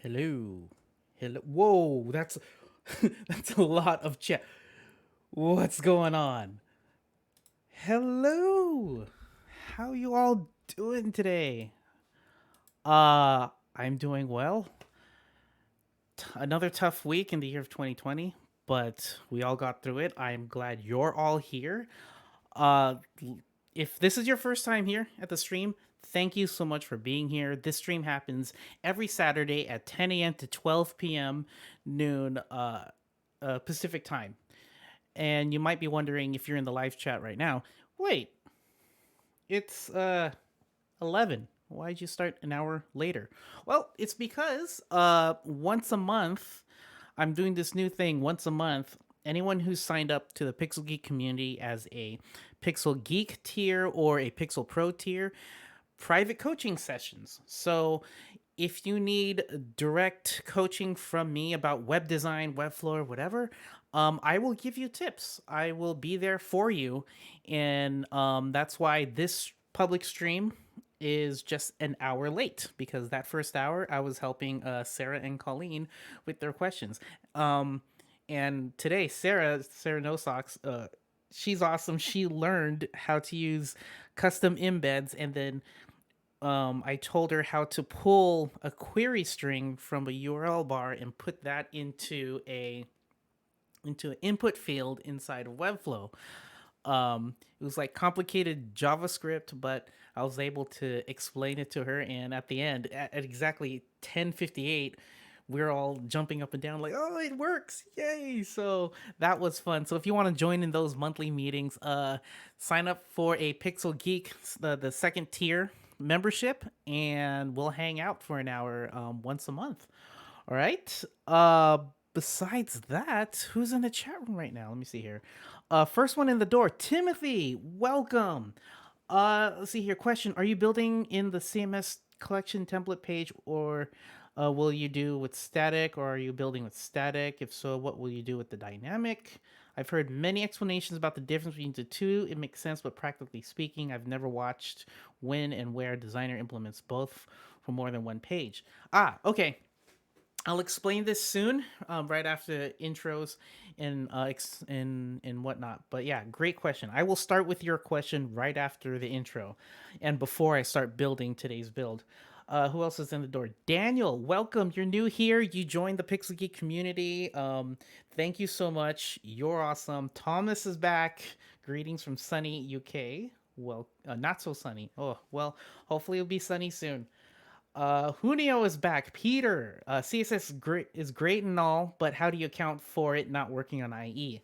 Hello. Hello. Whoa, that's that's a lot of chat. What's going on? Hello. How you all doing today? I'm doing well. Another tough week in the year of 2020, but we all got through it. I'm glad you're all here. Uh if this is your first time here at the stream, thank you so much for being here. This stream happens every Saturday at 10 a.m. to 12 p.m. noon Pacific time. And you might be wondering if you're in the live chat right now. Wait, it's 11. Why'd you start an hour later? Well, it's because once a month I'm doing this new thing once a month. Anyone who's signed up to the Pixel Geek community as a Pixel Geek tier or a Pixel Pro tier, private coaching sessions. So if you need direct coaching from me about web design, Webflow, or whatever, I will give you tips. I will be there for you. And that's why this public stream is just an hour late, because that first hour I was helping Sarah and Colleen with their questions. And today, Sarah No Socks, she's awesome. She learned how to use custom embeds, and then I told her how to pull a query string from a URL bar and put that into an input field inside of Webflow. It was like complicated JavaScript, but I was able to explain it to her. And at the end, at exactly 10:58, we're all jumping up and down like, "Oh, it works! Yay!" So that was fun. So if you want to join in those monthly meetings, sign up for a Pixel Geek, the second tier membership, and we'll hang out for an hour once a month. All right. Besides that, who's in the chat room right now? Let me see here. First one in the door, Timothy. Welcome. Let's see here. Question: Are you building in the CMS collection template page, or will you do with static, or are you building with static? If so, what will you do with the dynamic? I've heard many explanations about the difference between the two. It makes sense, but practically speaking, I've never watched when and where a designer implements both for more than one page. Okay. I'll explain this soon, right after intros and whatnot. But yeah, great question. I will start with your question right after the intro, and before I start building today's build. Who else is in the door? Daniel, welcome. You're new here. You joined the Pixel Geek community. Thank you so much. You're awesome. Thomas is back. Greetings from sunny UK. Well, not so sunny. Oh well. Hopefully it'll be sunny soon. Junio is back. Peter, CSS Grid is great and all, but how do you account for it not working on IE?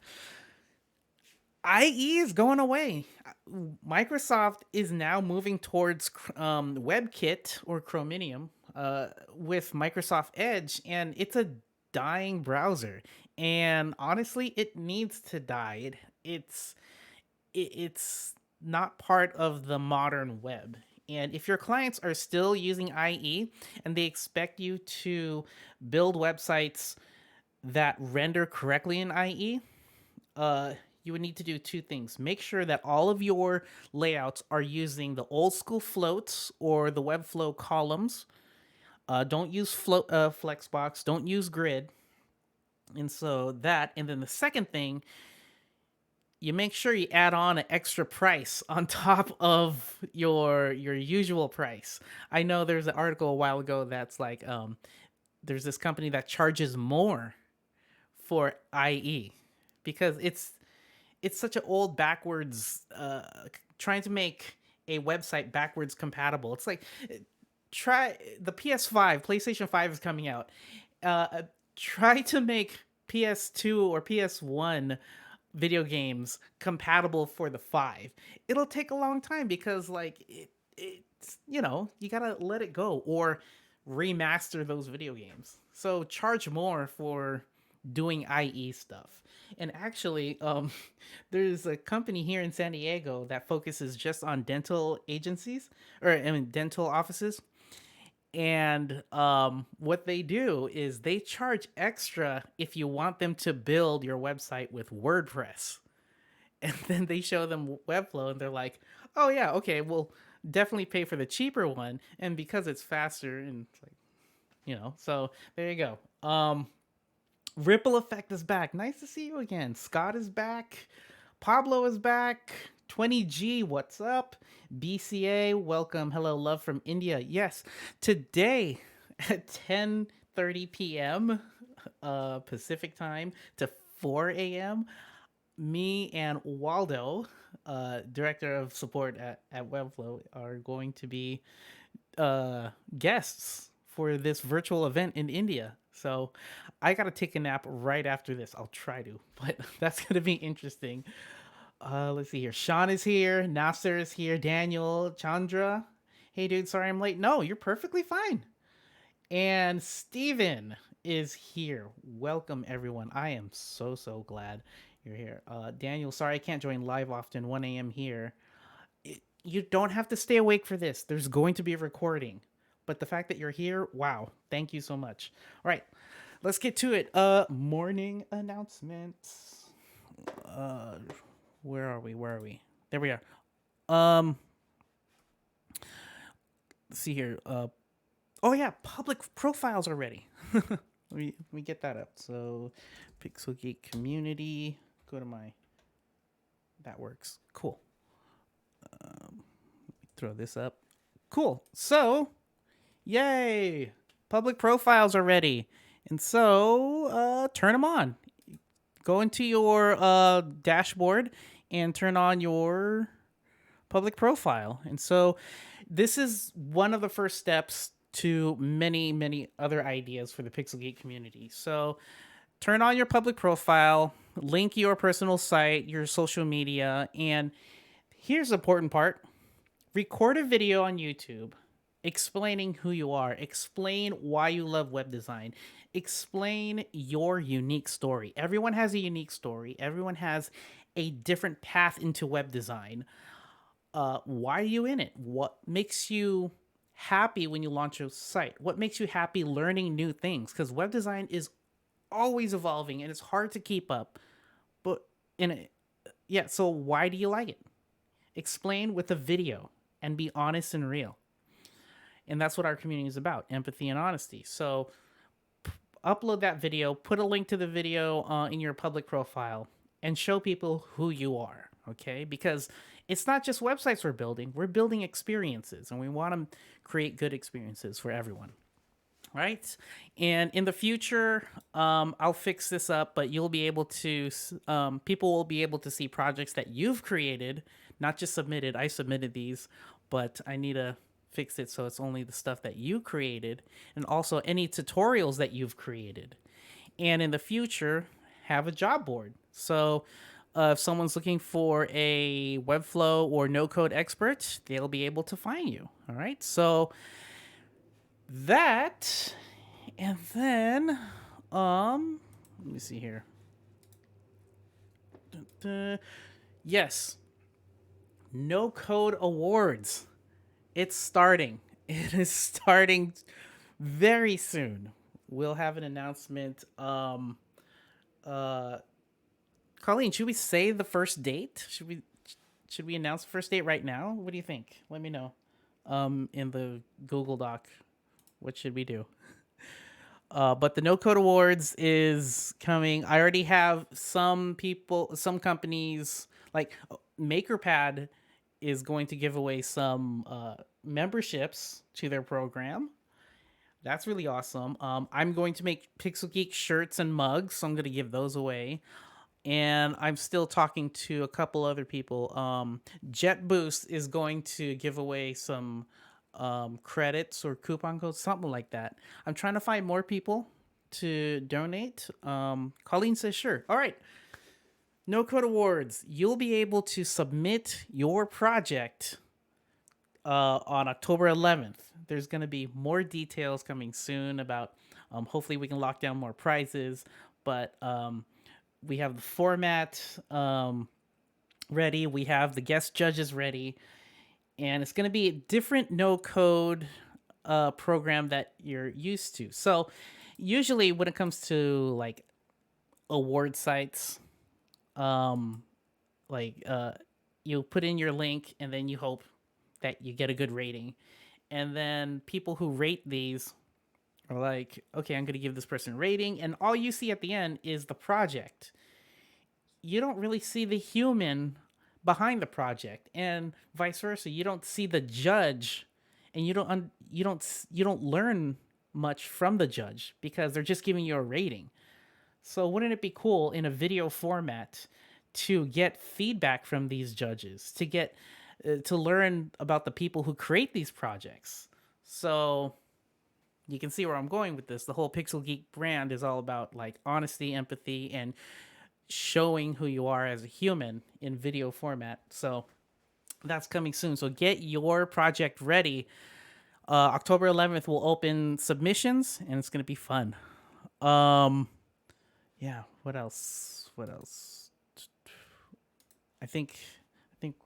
IE is going away. Microsoft is now moving towards WebKit or Chromium with Microsoft Edge, and it's a dying browser. And honestly, it needs to die. It's not part of the modern web. And if your clients are still using IE and they expect you to build websites that render correctly in IE, you would need to do two things. Make sure that all of your layouts are using the old school floats or the Webflow columns. Don't use Flexbox. Don't use Grid. And so that, and then the second thing, you make sure you add on an extra price on top of your usual price. I know there's an article a while ago that's like there's this company that charges more for IE because it's such an old backwards trying to make a website backwards compatible. It's like try the PS5, PlayStation 5 is coming out. Uh, Try to make PS2 or PS1 video games compatible for the 5. It'll take a long time because like it's you got to let it go or remaster those video games. So charge more for doing IE stuff. And actually, there's a company here in San Diego that focuses just on dental agencies, or I mean dental offices. And what they do is they charge extra if you want them to build your website with WordPress. And then they show them Webflow and they're like, oh, yeah, okay, we'll definitely pay for the cheaper one. And because it's faster, and it's like, so there you go. Ripple Effect is back. Nice to see you again. Scott is back. Pablo is back. 20G, what's up? BCA, welcome. Hello, love from India. Yes, today at 10:30 p.m. Pacific time to 4 a.m., me and Waldo, director of support at Webflow, are going to be guests for this virtual event in India. So I got to take a nap right after this. I'll try to, but that's going to be interesting. Let's see here. Sean is here. Nasser is here. Daniel, Chandra. Hey, dude, sorry I'm late. No, you're perfectly fine. And Steven is here. Welcome, everyone. I am so glad you're here. Daniel, sorry I can't join live often. 1 a.m. here. You don't have to stay awake for this. There's going to be a recording. But the fact that you're here, wow. Thank you so much. All right, let's get to it. Morning announcements. Where are we? There we are. Let's see here. Oh yeah, public profiles are ready. let me get that up. So, Pixel Geek community. Go to my. That works. Cool. Throw this up. Cool. So, yay! Public profiles are ready. And so, turn them on. Go into your dashboard and turn on your public profile. And so, this is one of the first steps to many, many other ideas for the Pixel Geek community. So, turn on your public profile, link your personal site, your social media, and here's the important part: record a video on YouTube explaining who you are, explain why you love web design, explain your unique story. Everyone has a unique story, everyone has a different path into web design. Why are you in it? What makes you happy when you launch a site? What makes you happy learning new things? Because web design is always evolving and it's hard to keep up. But in a, yeah, so why do you like it? Explain with a video and be honest and real. And that's what our community is about: empathy and honesty. So upload that video, put a link to the video in your public profile, and show people who you are. Okay, because it's not just websites we're building experiences, and we want to create good experiences for everyone. Right, and in the future, I'll fix this up, but you'll be able to people will be able to see projects that you've created, not just submitted. I submitted these, but I need to fix it so it's only the stuff that you created, and also any tutorials that you've created. And in the future, have a job board. So if someone's looking for a Webflow or no code expert, they'll be able to find you. All right, so that, and then let me see here. Yes, no code awards. It's starting. It is starting very soon. We'll have an announcement. Uh Colleen, should we say the first date? Should we announce the first date right now? What do you think? Let me know in the Google Doc. What should we do? But the No Code Awards is coming. I already have some people, some companies like MakerPad is going to give away some memberships to their program. That's really awesome. I'm going to make Pixel Geek shirts and mugs, so I'm going to give those away. And I'm still talking to a couple other people. JetBoost is going to give away some credits or coupon codes, something like that. I'm trying to find more people to donate. Colleen says sure. All right. No Code Awards. You'll be able to submit your project on October 11th. There's going to be more details coming soon about. Hopefully, we can lock down more prizes. But we have the format ready. We have the guest judges ready, and it's going to be a different no code program that you're used to. So, usually, when it comes to like award sites, um, like you put in your link and then you hope that you get a good rating, and then people who rate these are like, okay, I'm going to give this person a rating, and all you see at the end is the project. You don't really see the human behind the project, and vice versa. You don't see the judge, and you don't learn much from the judge because they're just giving you a rating. So wouldn't it be cool in a video format to get feedback from these judges, to get to learn about the people who create these projects? So you can see where I'm going with this. The whole Pixel Geek brand is all about like honesty, empathy, and showing who you are as a human in video format. So that's coming soon. So get your project ready. October 11th will open submissions, and it's gonna be fun. Um, yeah. What else? What else? I think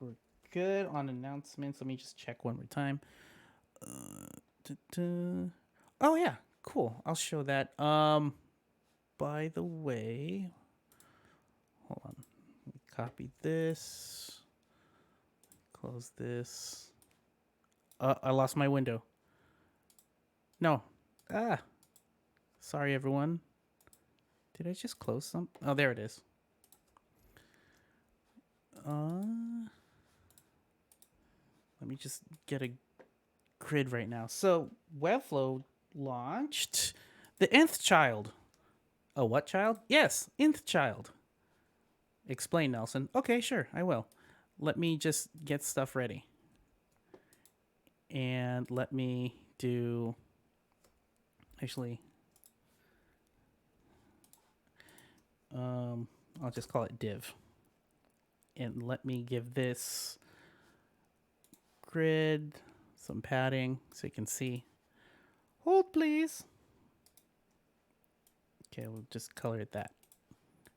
we're good on announcements. Let me just check one more time. Oh yeah, cool. I'll show that. By the way, hold on. Let me copy this. Close this. I lost my window. No. Ah. Sorry, everyone. Did I just close some? Oh, there it is. Let me just get a Grid right now. So Webflow launched the nth child. A what child? Yes, nth child. Explain, Nelson. Okay, sure, I will. Let me just get stuff ready. And let me do. Actually, I'll just call it div. And let me give this grid some padding so you can see. Hold, please. Okay, we'll just color it that.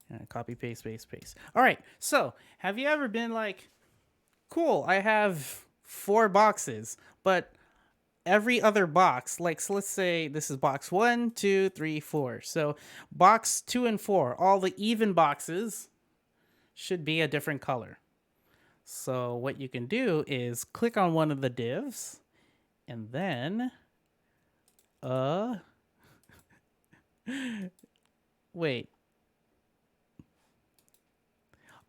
And copy, paste, paste, paste. All right, so have you ever been like, cool, I have 4 boxes, but every other box, like, so let's say this is box 1, 2, 3, 4. So box 2 and 4, all the even boxes should be a different color. So what you can do is click on one of the divs and then wait.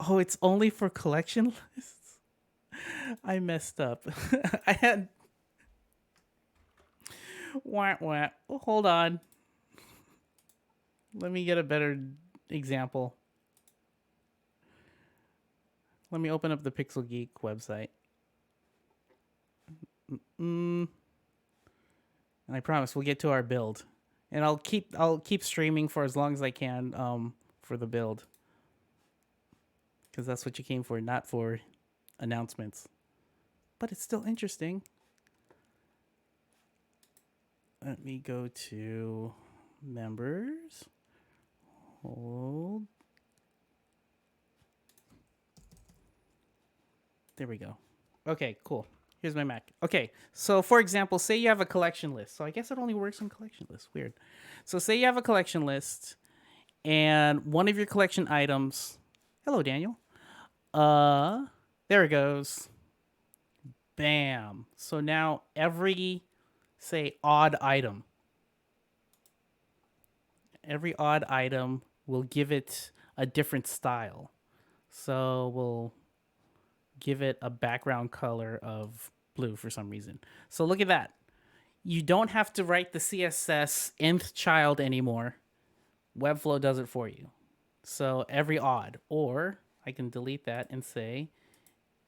Oh, it's only for collection lists? I messed up. I had wah, wah. Oh, hold on. Let me get a better example. Let me open up the Pixel Geek website. And I promise we'll get to our build. And I'll keep streaming for as long as I can for the build. Because that's what you came for, not for announcements. But it's still interesting. Let me go to members. Hold. There we go. Okay, cool. Here's my Mac. Okay, so for example, say you have a collection list. So I guess it only works on collection lists. Weird. So say you have a collection list and one of your collection items. Hello, Daniel. There it goes. Bam. So now every, say, every odd item will give it a different style. So we'll give it a background color of blue for some reason. So look at that. You don't have to write the CSS nth child anymore. Webflow does it for you. So every odd, or I can delete that and say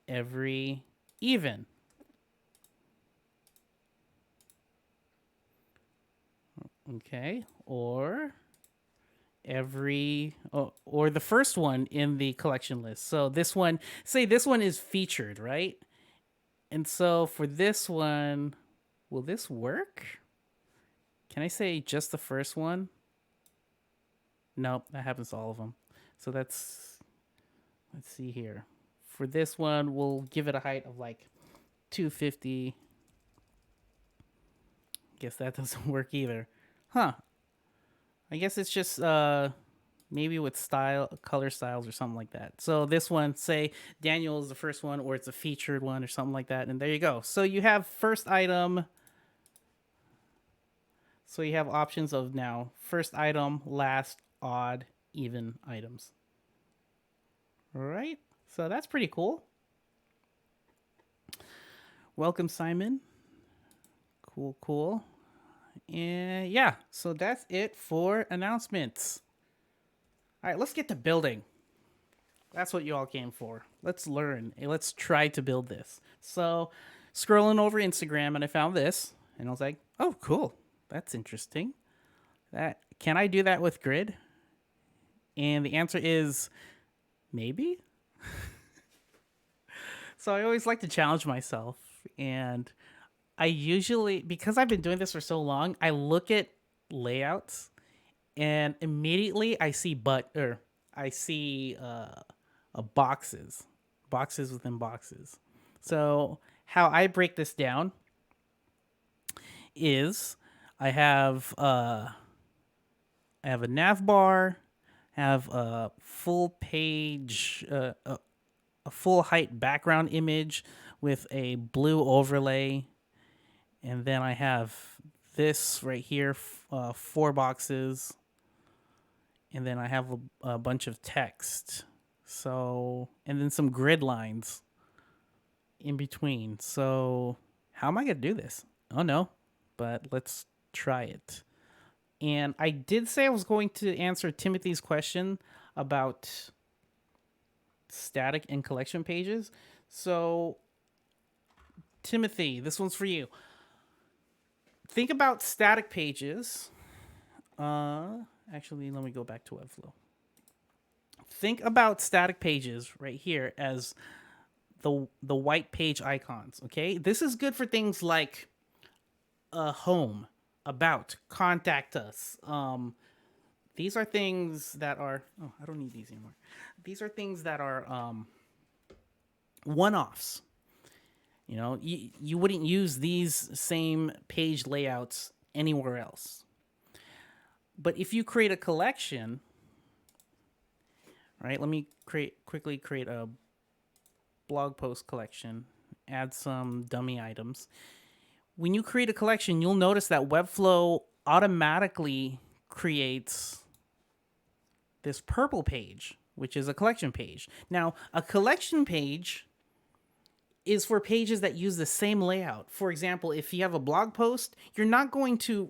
every even. Okay, or every or the first one in the collection list. So this one, say this one is featured, right? And so for this one, will this work? Can I say just the first one? Nope, that happens to all of them. So let's see here. For this one, we'll give it a height of like 250. Guess that doesn't work either. Huh. I guess it's just maybe with color styles or something like that. So this one, say Daniel is the first one, or it's a featured one or something like that. And there you go. So you have first item. So you have options of now first item, last, odd, even items. All right. So that's pretty cool. Welcome, Simon. Cool, cool. And yeah, so that's it for announcements. All right, let's get to building. That's what you all came for. Let's learn. Let's try to build this. So, scrolling over Instagram and I found this, and I was like, "Oh, cool. That's interesting. That can I do that with Grid?" And the answer is maybe. So I always like to challenge myself, and I usually, because I've been doing this for so long, I look at layouts and immediately I see boxes, boxes within boxes. So how I break this down is I have a nav bar, have a full page, a full height background image with a blue overlay, and then I have this right here, 4 boxes, and then I have a bunch of text. So, and then some grid lines in between. So, how am I going to do this? Oh no, but let's try it. And I did say I was going to answer Timothy's question about static and collection pages. So, Timothy, this one's for you. Think about static pages. Actually, let me go back to Webflow. Think about static pages right here as the white page icons. Okay, this is good for things like home, about, contact us. These are things that are. Oh, I don't need these anymore. These are things that are one-offs. You know, you wouldn't use these same page layouts anywhere else. But if you create a collection, right? Let me quickly create a blog post collection, add some dummy items. When you create a collection, you'll notice that Webflow automatically creates this purple page, which is a collection page. Now, a collection page is for pages that use the same layout. For example, if you have a blog post, you're not going to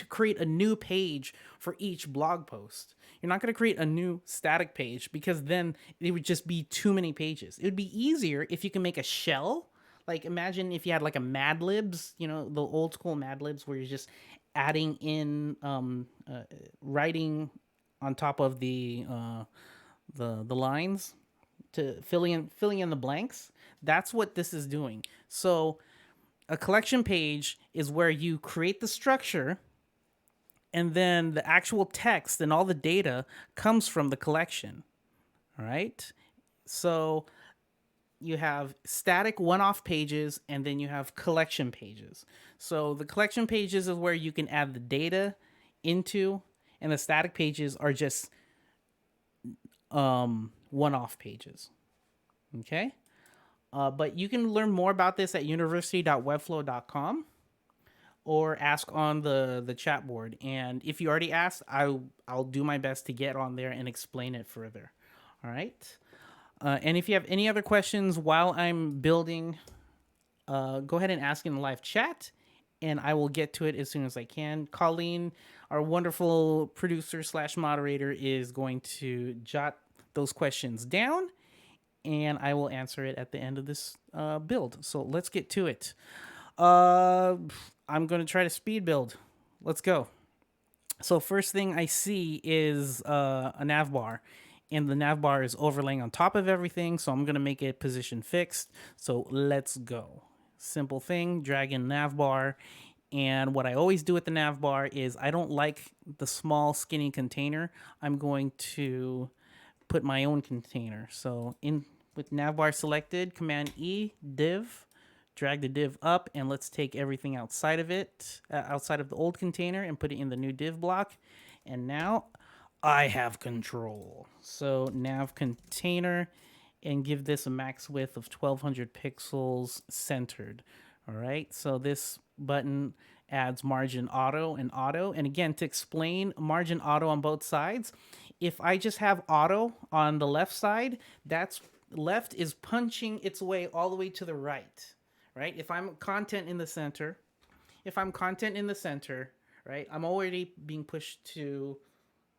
create a new page for each blog post. You're not going to create a new static page because then it would just be too many pages. It would be easier if you can make a shell. Like imagine if you had like a Mad Libs, you know, the old school Mad Libs where you're just adding in writing on top of the lines to filling in the blanks. That's what this is doing. So a collection page is where you create the structure and then the actual text and all the data comes from the collection. All right? So you have static one-off pages and then you have collection pages. So the collection pages is where you can add the data into, and the static pages are just one-off pages. Okay? But you can learn more about this at university.webflow.com or ask on the chat board. And if you already asked, I'll do my best to get on there and explain it further. All right? And if you have any other questions while I'm building, go ahead and ask in the live chat, and I will get to it as soon as I can. Colleen, our wonderful producer slash moderator, is going to jot those questions down, and I will answer it at the end of this build. So let's get to it. I'm going to try to speed build. Let's go. So first thing I see is a nav bar, and the nav bar is overlaying on top of everything, so I'm going to make it position fixed. So let's go. Simple thing, drag in nav bar. And what I always do with the nav bar is I don't like the small skinny container. I'm going to put my own container. So in with navbar selected, Command E, div, drag the div up, and let's take everything outside of it, outside of the old container, and put it in the new div block. And now I have control. So nav container, and give this a max width of 1200 pixels centered. All right, so this button adds margin auto and auto. And again, to explain margin auto on both sides, if I just have auto on the left side, that's left is punching its way all the way to the right, right? If I'm content in the center, right, I'm already being pushed to,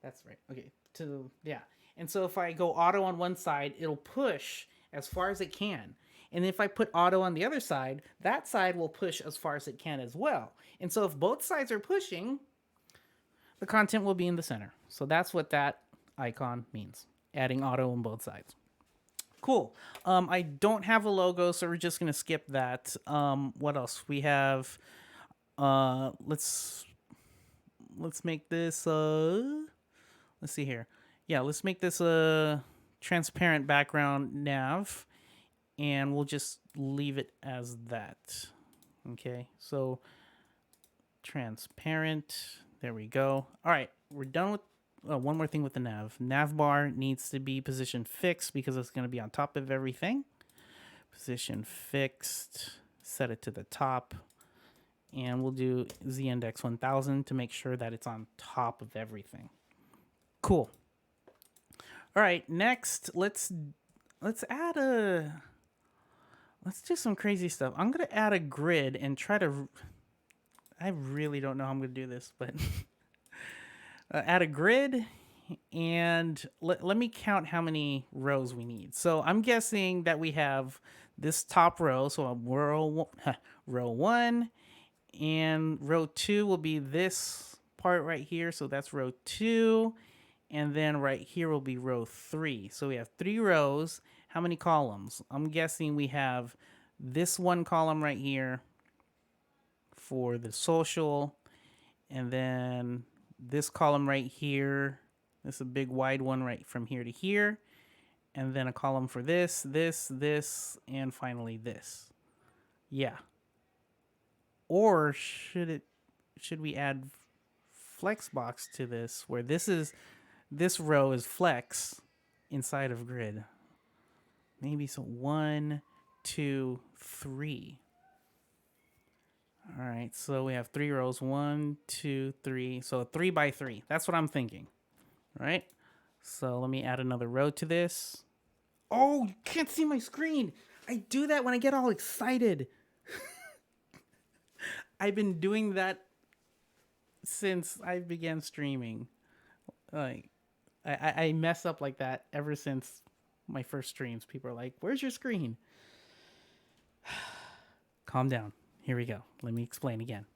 that's right, okay, to, yeah. And so if I go auto on one side, it'll push as far as it can. And if I put auto on the other side, that side will push as far as it can as well. And so if both sides are pushing, the content will be in the center. So that's what that icon means, adding auto on both sides. Cool. I don't have a logo, so we're just going to skip that. What else? We have, let's make this, let's see here. Yeah, let's make this a transparent background nav, and we'll just leave it as that. Okay, so transparent. There we go. All right, we're done with one more thing with the nav. Nav bar needs to be position fixed because it's going to be on top of everything. Position fixed. Set it to the top. And we'll do z-index 1000 to make sure that it's on top of everything. Cool. All right, next, let's add let's do some crazy stuff. I'm going to add a grid and try to... I really don't know how I'm going to do this, but add a grid and let me count how many rows we need. So I'm guessing that we have this top row. So row 1 and row 2 will be this part right here. So that's row 2. And then right here will be row 3. So we have 3 rows. How many columns? I'm guessing we have this one column right here for the social, and then this column right here. This is a big wide one right from here to here, and then a column for this, and finally this. Yeah. Or should we add flexbox to this, where this row is flex inside of grid? Maybe so. 1, 2, 3. All right, so we have 3 rows. 1, 2, 3. So 3 by 3. That's what I'm thinking. All right. So let me add another row to this. Oh, you can't see my screen. I do that when I get all excited. I've been doing that since I began streaming. Like, I mess up like that ever since my first streams. People are like, "Where's your screen?" Calm down. Here we go. Let me explain again.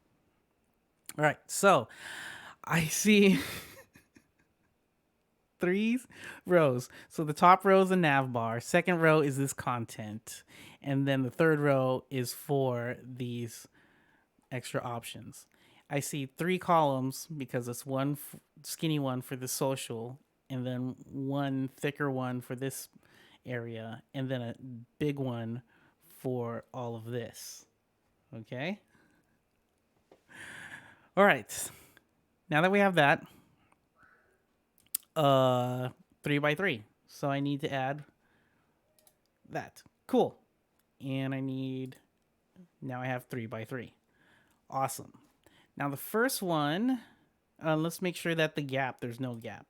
All right, so I see 3 rows. So the top row is a nav bar. Second row is this content. And then the third row is for these extra options. I see 3 columns because it's one skinny one for the social, and then one thicker one for this area, and then a big one for all of this. Okay? All right. Now that we have that, 3 by 3. So I need to add that. Cool. And now I have 3 by 3. Awesome. Now the first one, let's make sure that there's no gap.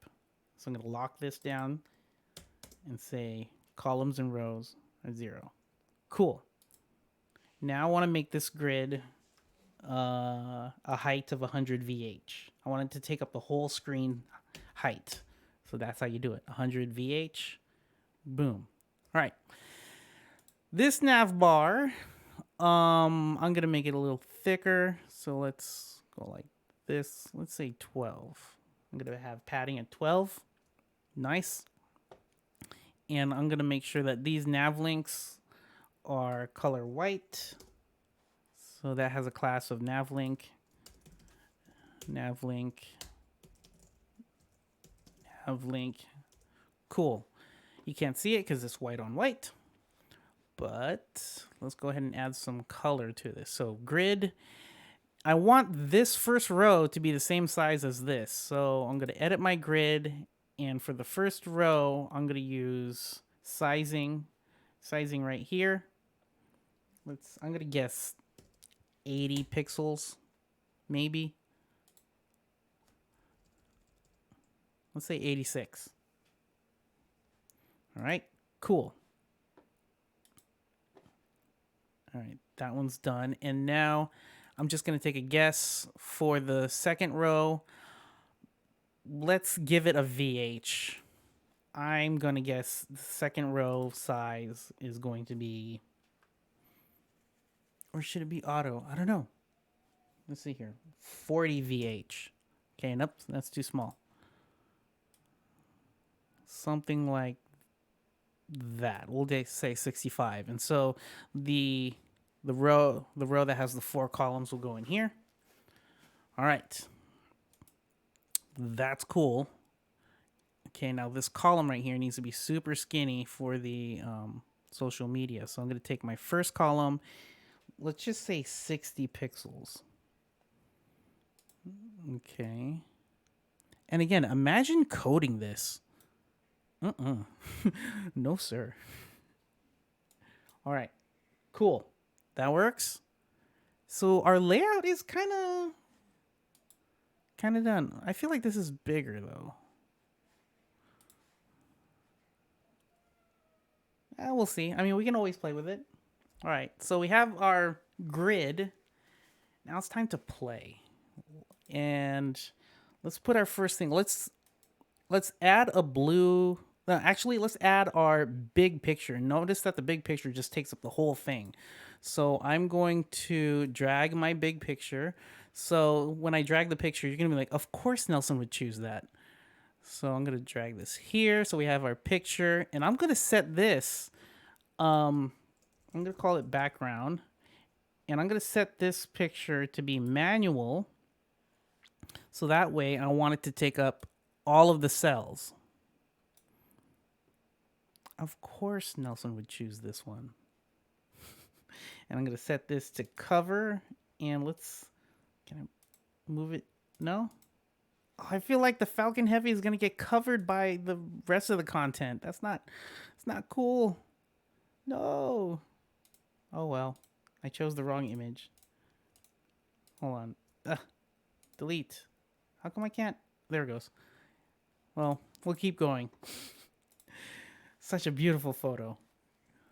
So I'm going to lock this down and say columns and rows are 0. Cool. Now I want to make this grid a height of 100 VH. I want it to take up the whole screen height. So that's how you do it. 100 VH. Boom. All right. This nav bar, I'm going to make it a little thicker. So let's go like this. Let's say 12. I'm going to have padding at 12. Nice. And I'm going to make sure that these nav links are color white. So that has a class of navlink. Cool. You can't see it because it's white on white. But let's go ahead and add some color to this. So grid, I want this first row to be the same size as this. So I'm going to edit my grid. And for the first row, I'm going to use sizing right here. I'm going to guess 80 pixels, maybe. Let's say 86. All right, cool. All right, that one's done. And now I'm just going to take a guess for the second row. Let's give it a VH. I'm going to guess the second row size is going to be, or should it be auto? I don't know. Let's see here. 40 VH. Okay, nope, that's too small. Something like that. We'll say 65. And so the row that has the 4 columns will go in here. All right. That's cool. Okay, now this column right here needs to be super skinny for the social media. So I'm going to take my first column. Let's just say 60 pixels. Okay. And again, imagine coding this. No, sir. All right. Cool. That works. So our layout is kind of done. I feel like this is bigger, though. We'll see. I mean, we can always play with it. All right, so we have our grid. Now it's time to play. And let's put our first thing. Let's add a blue. Actually, let's add our big picture. Notice that the big picture just takes up the whole thing. So I'm going to drag my big picture. So when I drag the picture, you're going to be like, of course Nelson would choose that. So I'm going to drag this here. So we have our picture. And I'm going to set this. I'm going to call it background. And I'm going to set this picture to be manual. So that way I want it to take up all of the cells. Of course Nelson would choose this one. And I'm going to set this to cover. And can I move it? No? Oh, I feel like the Falcon Heavy is going to get covered by the rest of the content. It's not cool. No. Oh well. I chose the wrong image. Hold on. Delete. How come I can't? There it goes. Well, we'll keep going. Such a beautiful photo.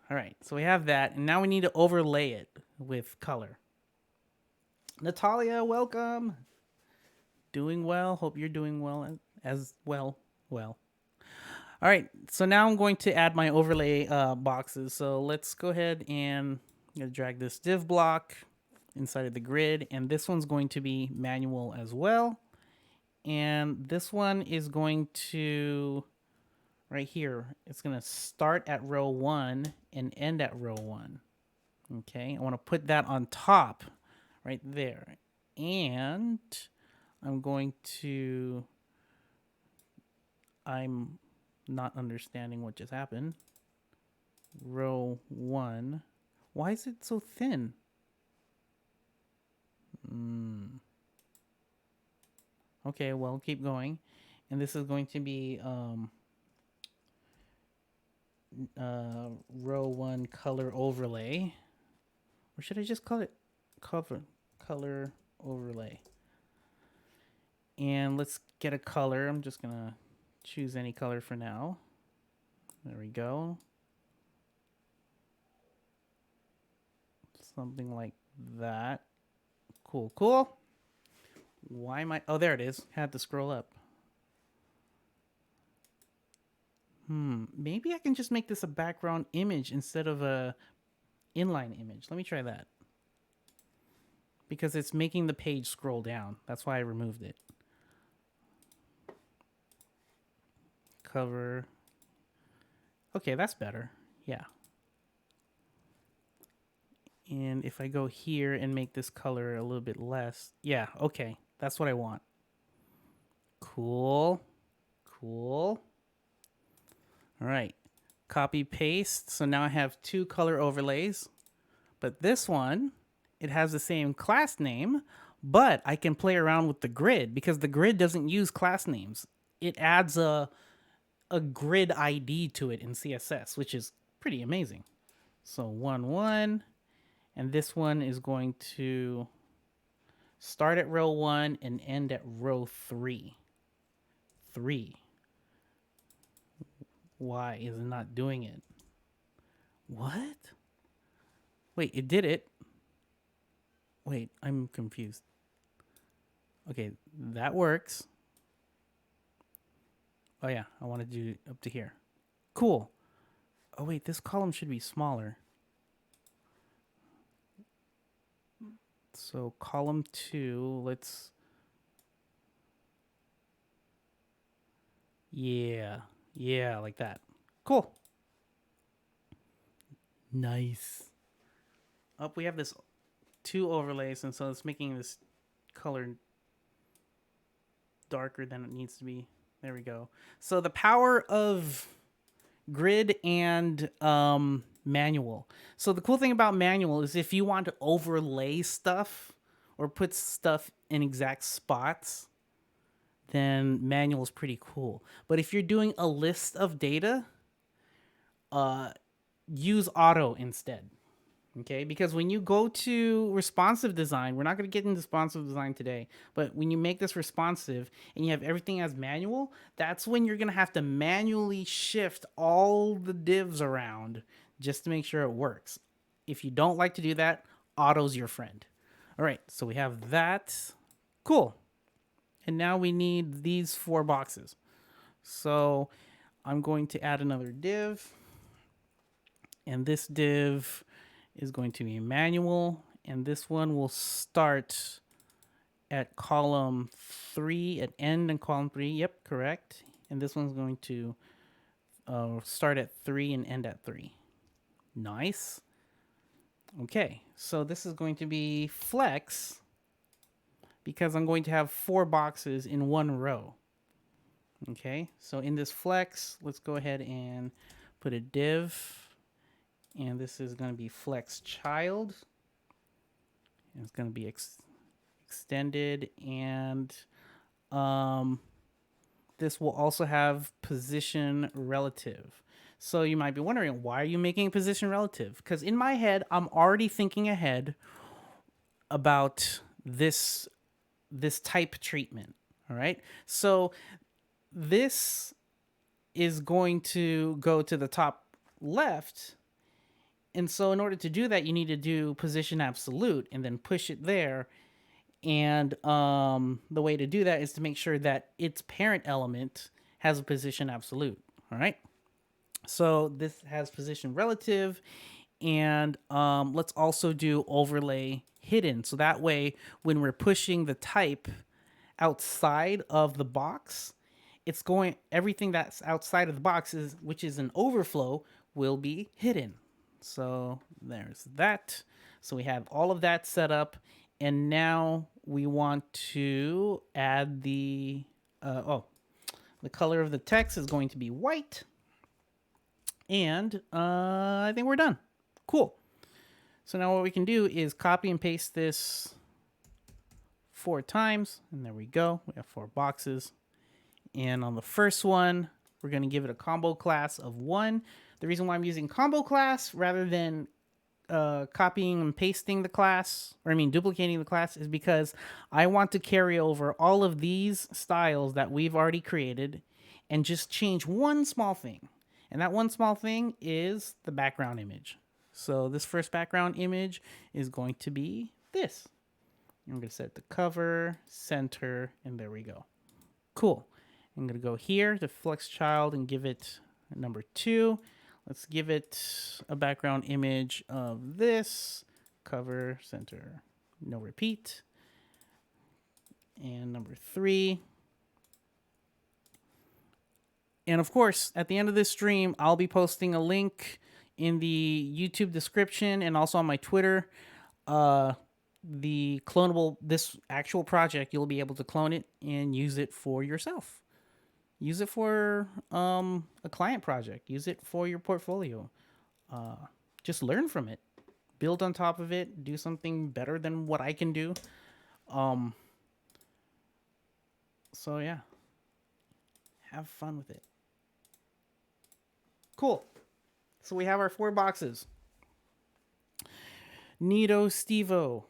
All right, so we have that, and now we need to overlay it with color. Natalia, welcome. Doing well. Hope you're doing well as well. Well. All right, so now I'm going to add my overlay boxes. So let's go ahead and drag this div block inside of the grid, and this one's going to be manual as well. And this one is going to, right here, it's going to start at row 1 and end at row 1. Okay, I want to put that on top right there. And I'm not understanding what just happened. Row 1. Why is it so thin? Okay, well, keep going. And this is going to be row 1 color overlay. Or should I just call it color overlay? And let's get a color. I'm just going to choose any color for now. There we go. Something like that. Cool, cool. Why am I... Oh, there it is. Had to scroll up. Maybe I can just make this a background image instead of a inline image. Let me try that. Because it's making the page scroll down. That's why I removed it. Cover. Okay, that's better. Yeah. And if I go here and make this color a little bit less. Yeah, okay. That's what I want. Cool. Cool. All right. Copy paste. So now I have 2 color overlays. But this one, it has the same class name, but I can play around with the grid because the grid doesn't use class names. It adds a grid ID to it in CSS, which is pretty amazing. So 1, 1, and this one is going to start at row 1 and end at row 3. 3. Why is it not doing it? What? Wait, it did it. Wait, I'm confused. Okay, that works. Oh yeah, I want to do up to here. Cool. Oh wait, this column should be smaller. So column 2, let's... Yeah, like that. Cool. Nice. Up, we have this 2 overlays, and so it's making this color darker than it needs to be. There we go. So the power of grid and manual. So the cool thing about manual is if you want to overlay stuff or put stuff in exact spots, then manual is pretty cool. But if you're doing a list of data, use auto instead. Okay, because when you go to responsive design, we're not going to get into responsive design today, but when you make this responsive and you have everything as manual, that's when you're going to have to manually shift all the divs around just to make sure it works. If you don't like to do that, auto's your friend. All right, so we have that. Cool. And now we need these 4 boxes. So I'm going to add another div. And this div is going to be manual. And this one will start at column 3, at end in column 3. Yep, correct. And this one's going to start at 3 and end at 3. Nice. Okay, so this is going to be flex because I'm going to have 4 boxes in one row. Okay, so in this flex, let's go ahead and put a div. And this is going to be flex child. And it's going to be extended. And this will also have position relative. So you might be wondering, why are you making a position relative? Because in my head, I'm already thinking ahead about this type treatment. All right. So this is going to go to the top left. And so in order to do that, you need to do position absolute and then push it there. And the way to do that is to make sure that its parent element has a position absolute. All right. So this has position relative. And let's also do overlay hidden. So that way, when we're pushing the type outside of the box, it's going, everything that's outside of the box is, which is an overflow, will be hidden. So there's that. So we have all of that set up. And now we want to add the, the color of the text is going to be white. And I think we're done. Cool. So now what we can do is copy and paste this 4 times. And there we go. We have 4 boxes. And on the first one, we're going to give it a combo class of 1. The reason why I'm using combo class rather than copying and pasting the class, or I mean duplicating the class, is because I want to carry over all of these styles that we've already created and just change one small thing. And that one small thing is the background image. So this first background image is going to be this. I'm going to set the cover, center, and there we go. Cool. I'm going to go here to flex child and give it number 2. Let's give it a background image of this, cover, center, no repeat. And number 3. And of course, at the end of this stream, I'll be posting a link in the YouTube description and also on my Twitter. The clonable, this actual project, you'll be able to clone it and use it for yourself. Use it for a client project. Use it for your portfolio. Just learn from it. Build on top of it. Do something better than what I can do. So yeah. Have fun with it. Cool. So we have our 4 boxes. Neato Stevo.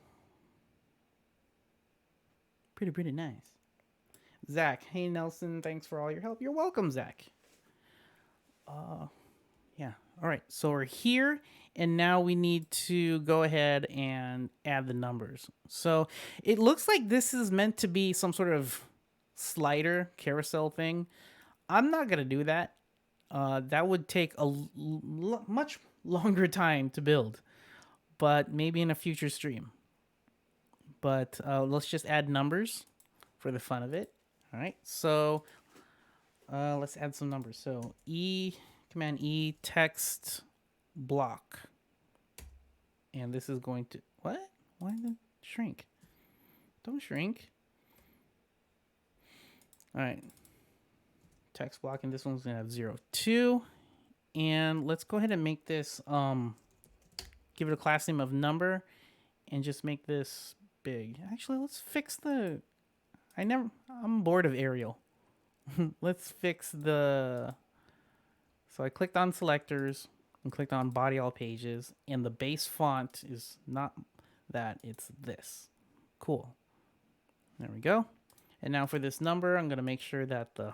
Pretty nice. Zach, hey Nelson, thanks for all your help. You're welcome, Zach. Yeah. All right. So we're here, and now we need to go ahead and add the numbers. So it looks like this is meant to be some sort of slider carousel thing. I'm not gonna do that. That would take a much longer time to build, but maybe in a future stream. But let's just add numbers for the fun of it. All right, so let's add some numbers. So Command E text block. And this is going to, what? Why did it shrink? Don't shrink. All right. Text block, and this one's going to have 0, 2. And let's go ahead and make this, give it a class name of number, and just make this big. Actually, let's fix the, I'm bored of Arial. Let's fix the, so I clicked on selectors and clicked on body all pages, and the base font is not that, it's this. Cool. There we go. And now for this number, I'm going to make sure that the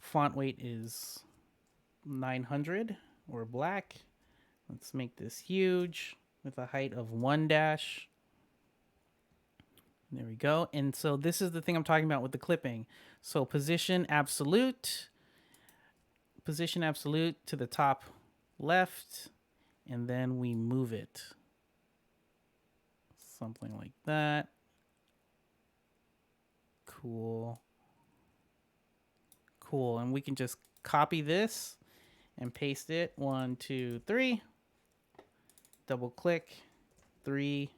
font weight is 900 or black. Let's make this huge with a height of 1 dash. There we go. And so this is the thing I'm talking about with the clipping. So position absolute to the top left, and then we move it. Something like that. Cool. Cool. And we can just copy this and paste it. 1, 2, 3. Double click. 3,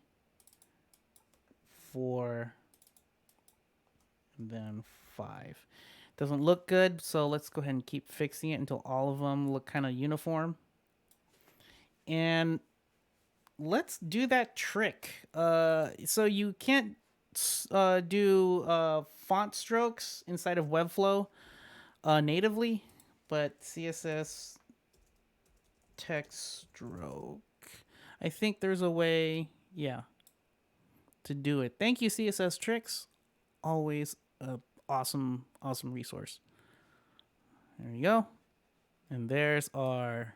4, and then 5. Doesn't look good, so let's go ahead and keep fixing it until all of them look kind of uniform. And let's do that trick. So you can't do font strokes inside of Webflow natively, but CSS text stroke. I think there's a way, yeah, to do it. Thank you, CSS Tricks. Always a awesome resource. There you go. And there's our,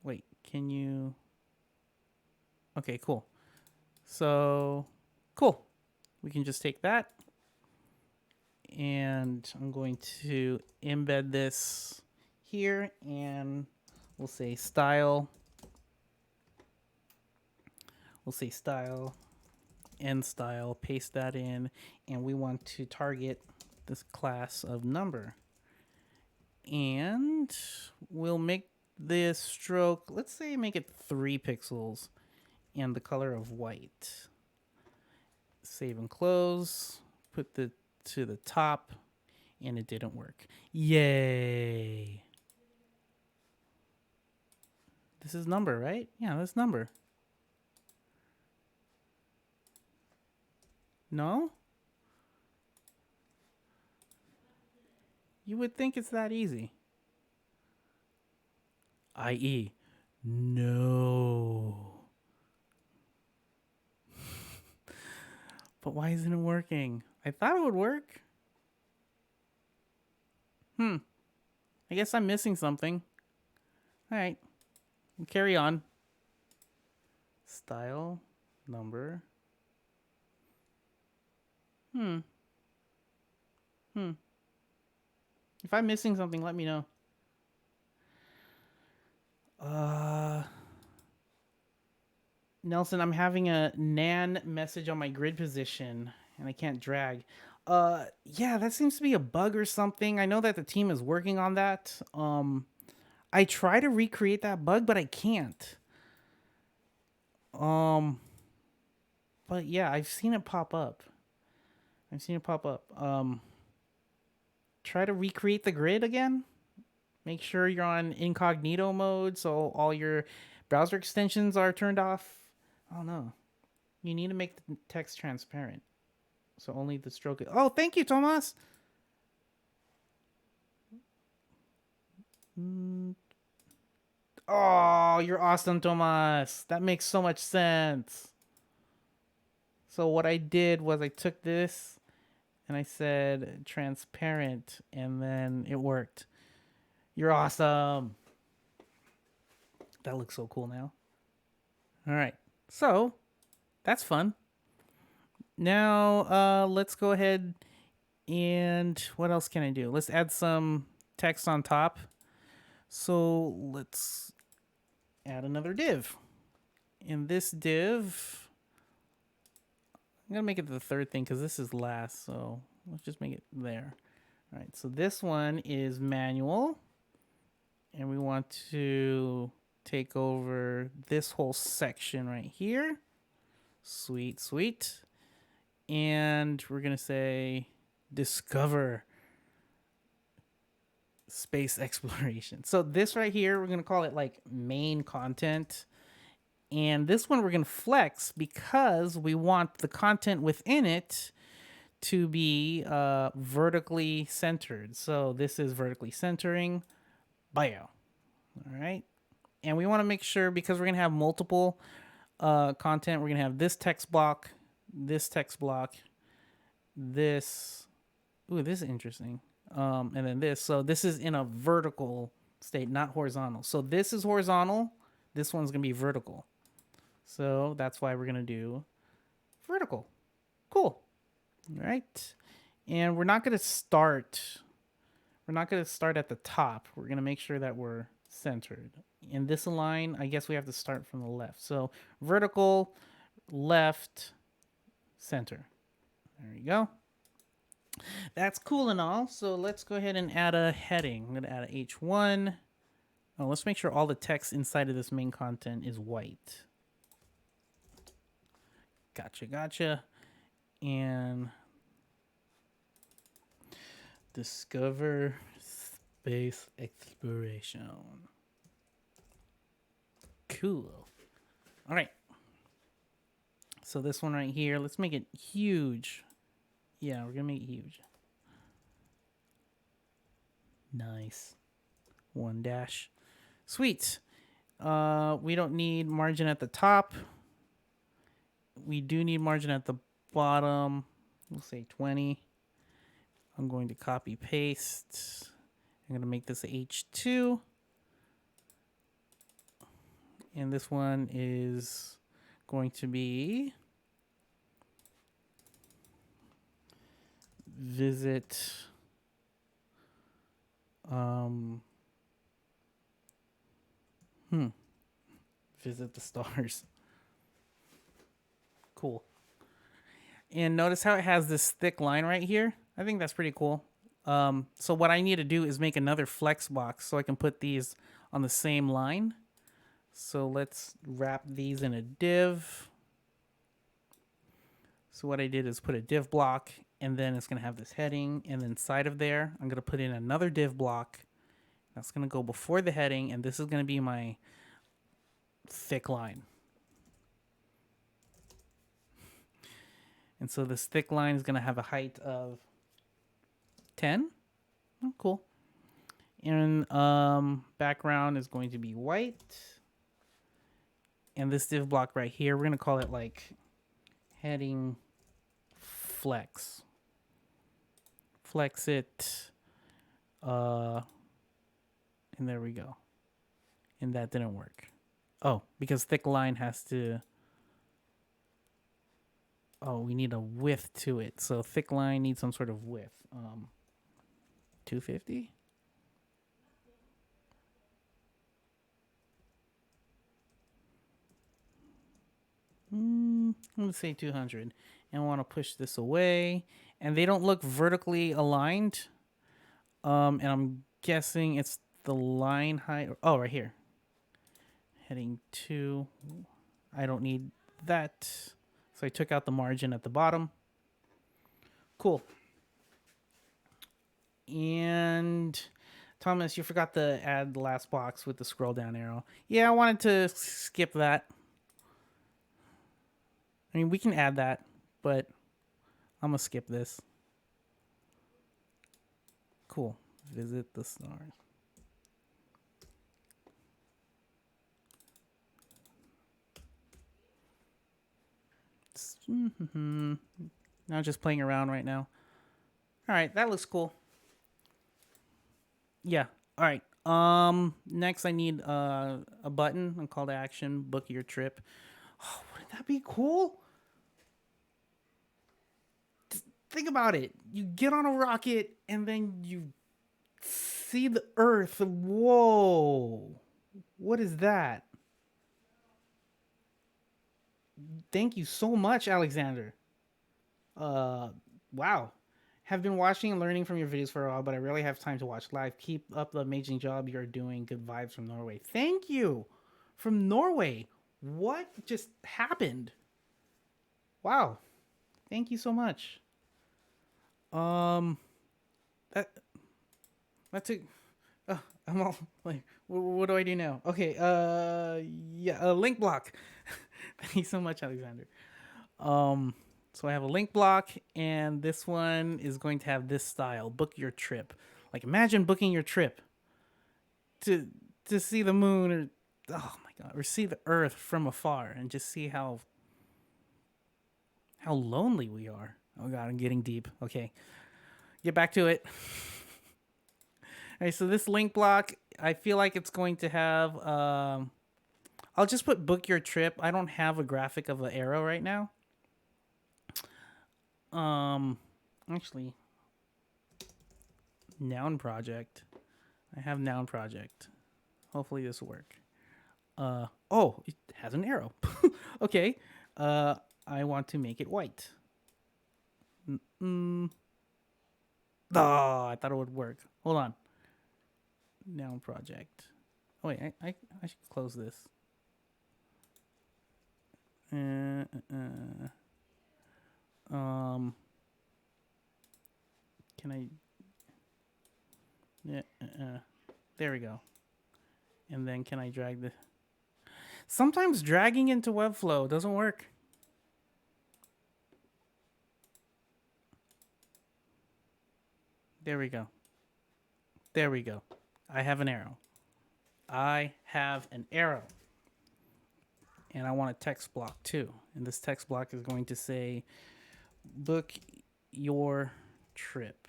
wait, can you, okay, cool. So cool. We can just take that, and I'm going to embed this here, and we'll say style. We'll say style, end style, paste that in, and we want to target this class of number. And we'll make this stroke, let's say make it 3 pixels and the color of white. Save and close, put the to the top, and it didn't work. Yay. This is number, right? Yeah, that's number. No? You would think it's that easy. I.e., no. But why isn't it working? I thought it would work. I guess I'm missing something. All right. We'll carry on. Style, number. If I'm missing something, let me know. Nelson, I'm having a nan message on my grid position, and I can't drag. Yeah, that seems to be a bug or something. I know that the team is working on that. I try to recreate that bug, but I can't. But yeah, I've seen it pop up. Try to recreate the grid again. Make sure you're on incognito mode so all your browser extensions are turned off. Oh no. You need to make the text transparent. So only the stroke. Oh, thank you, Tomas. Oh, you're awesome, Tomas. That makes so much sense. So what I did was I took this and I said transparent, and then it worked. You're awesome. That looks so cool now. All right. So that's fun. Now let's go ahead and what else can I do? Let's add some text on top. So let's add another div. In this div, I'm going to make it the third thing because this is last. So let's just make it there. All right. So this one is manual. And we want to take over this whole section right here. Sweet, sweet. And we're going to say discover space exploration. So this right here, we're going to call it like main content. And this one we're going to flex because we want the content within it to be vertically centered. So this is vertically centering bio. All right. And we want to make sure, because we're going to have multiple content, we're going to have this text block, this text block, this. Ooh, this is interesting. And then this. So this is in a vertical state, not horizontal. So this is horizontal. This one's going to be vertical. So that's why we're going to do vertical. Cool. All right. And we're not going to start. We're not going to start at the top. We're going to make sure that we're centered. In this line, I guess we have to start from the left. So vertical, left, center. There you go. That's cool and all. So let's go ahead and add a heading. I'm going to add a H1. Oh, let's make sure all the text inside of this main content is white. Gotcha. And discover space exploration. Cool. All right. So this one right here, let's make it huge. Yeah, we're going to make it huge. Nice. 1 dash. Sweet. We don't need margin at the top. We do need margin at the bottom. We'll say 20. I'm going to copy paste. I'm going to make this a H2. And this one is going to be visit visit the stars. Cool. And notice how it has this thick line right here. I think that's pretty cool. So what I need to do is make another flex box so I can put these on the same line. So let's wrap these in a div. So what I did is put a div block, and then it's going to have this heading, and then inside of there, I'm going to put in another div block. That's going to go before the heading, and this is going to be my thick line. And so this thick line is going to have a height of 10. Oh, cool. And background is going to be white. And this div block right here, we're going to call it like heading flex. Flex it. And there we go. And that didn't work. Oh, because thick line has to... Oh, we need a width to it. So thick line needs some sort of width. 250? I'm going to say 200. And I want to push this away. And they don't look vertically aligned. And I'm guessing it's the line height. Oh, right here. Heading 2. I don't need that. So I took out the margin at the bottom. Cool. And Thomas, you forgot to add the last box with the scroll down arrow. Yeah, I wanted to skip that. I mean, we can add that, but I'm going to skip this. Cool. Visit the stars. Now just playing around right now. All right, that looks cool. Yeah. All right. Next I need a button, a call to action, book your trip. Oh, wouldn't that be cool? Think about it. You get on a rocket and then you see the Earth. Whoa. What is that? Thank you so much, Alexander. Wow. Have been watching and learning from your videos for a while, but I rarely have time to watch live. Keep up the amazing job you're doing. Good vibes from Norway. Thank you. From Norway. What just happened? Wow. Thank you so much. That's it. I'm all like, what do I do now? Okay. Yeah, a link block. Thank you so much, Alexander. So I have a link block, and this one is going to have this style: book your trip. Like, imagine booking your trip to see the moon, or oh my god, or see the Earth from afar, and just see how lonely we are. Oh god, I'm getting deep. Okay, get back to it. All right, so this link block, I feel like it's going to have. I'll just put book your trip. I don't have a graphic of an arrow right now. Um, actually, noun project. I have noun project. Hopefully this will work. Oh, it has an arrow. Okay. I want to make it white. Mm. Oh, I thought it would work. Hold on. Noun project. Oh wait, I should close this. Uh, uh, can I? Yeah. There we go. And then can I drag the? Sometimes dragging into Webflow doesn't work. There we go. There we go. I have an arrow. I have an arrow. And I want a text block too. And this text block is going to say, book your trip.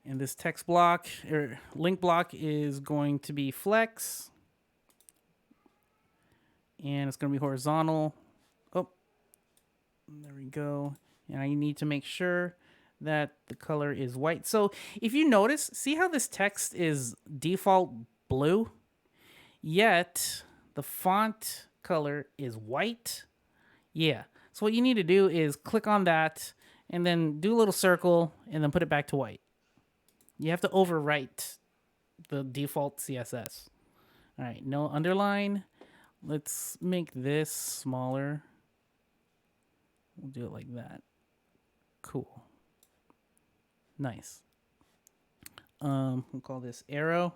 And this text block, or link block, is going to be flex. And it's going to be horizontal. Oh, there we go. And I need to make sure that the color is white. So if you notice, see how this text is default blue? Yet the font color is white. Yeah. So what you need to do is click on that and then do a little circle and then put it back to white. You have to overwrite the default CSS. All right, no underline. Let's make this smaller. We'll do it like that. Cool. Nice. We'll call this arrow.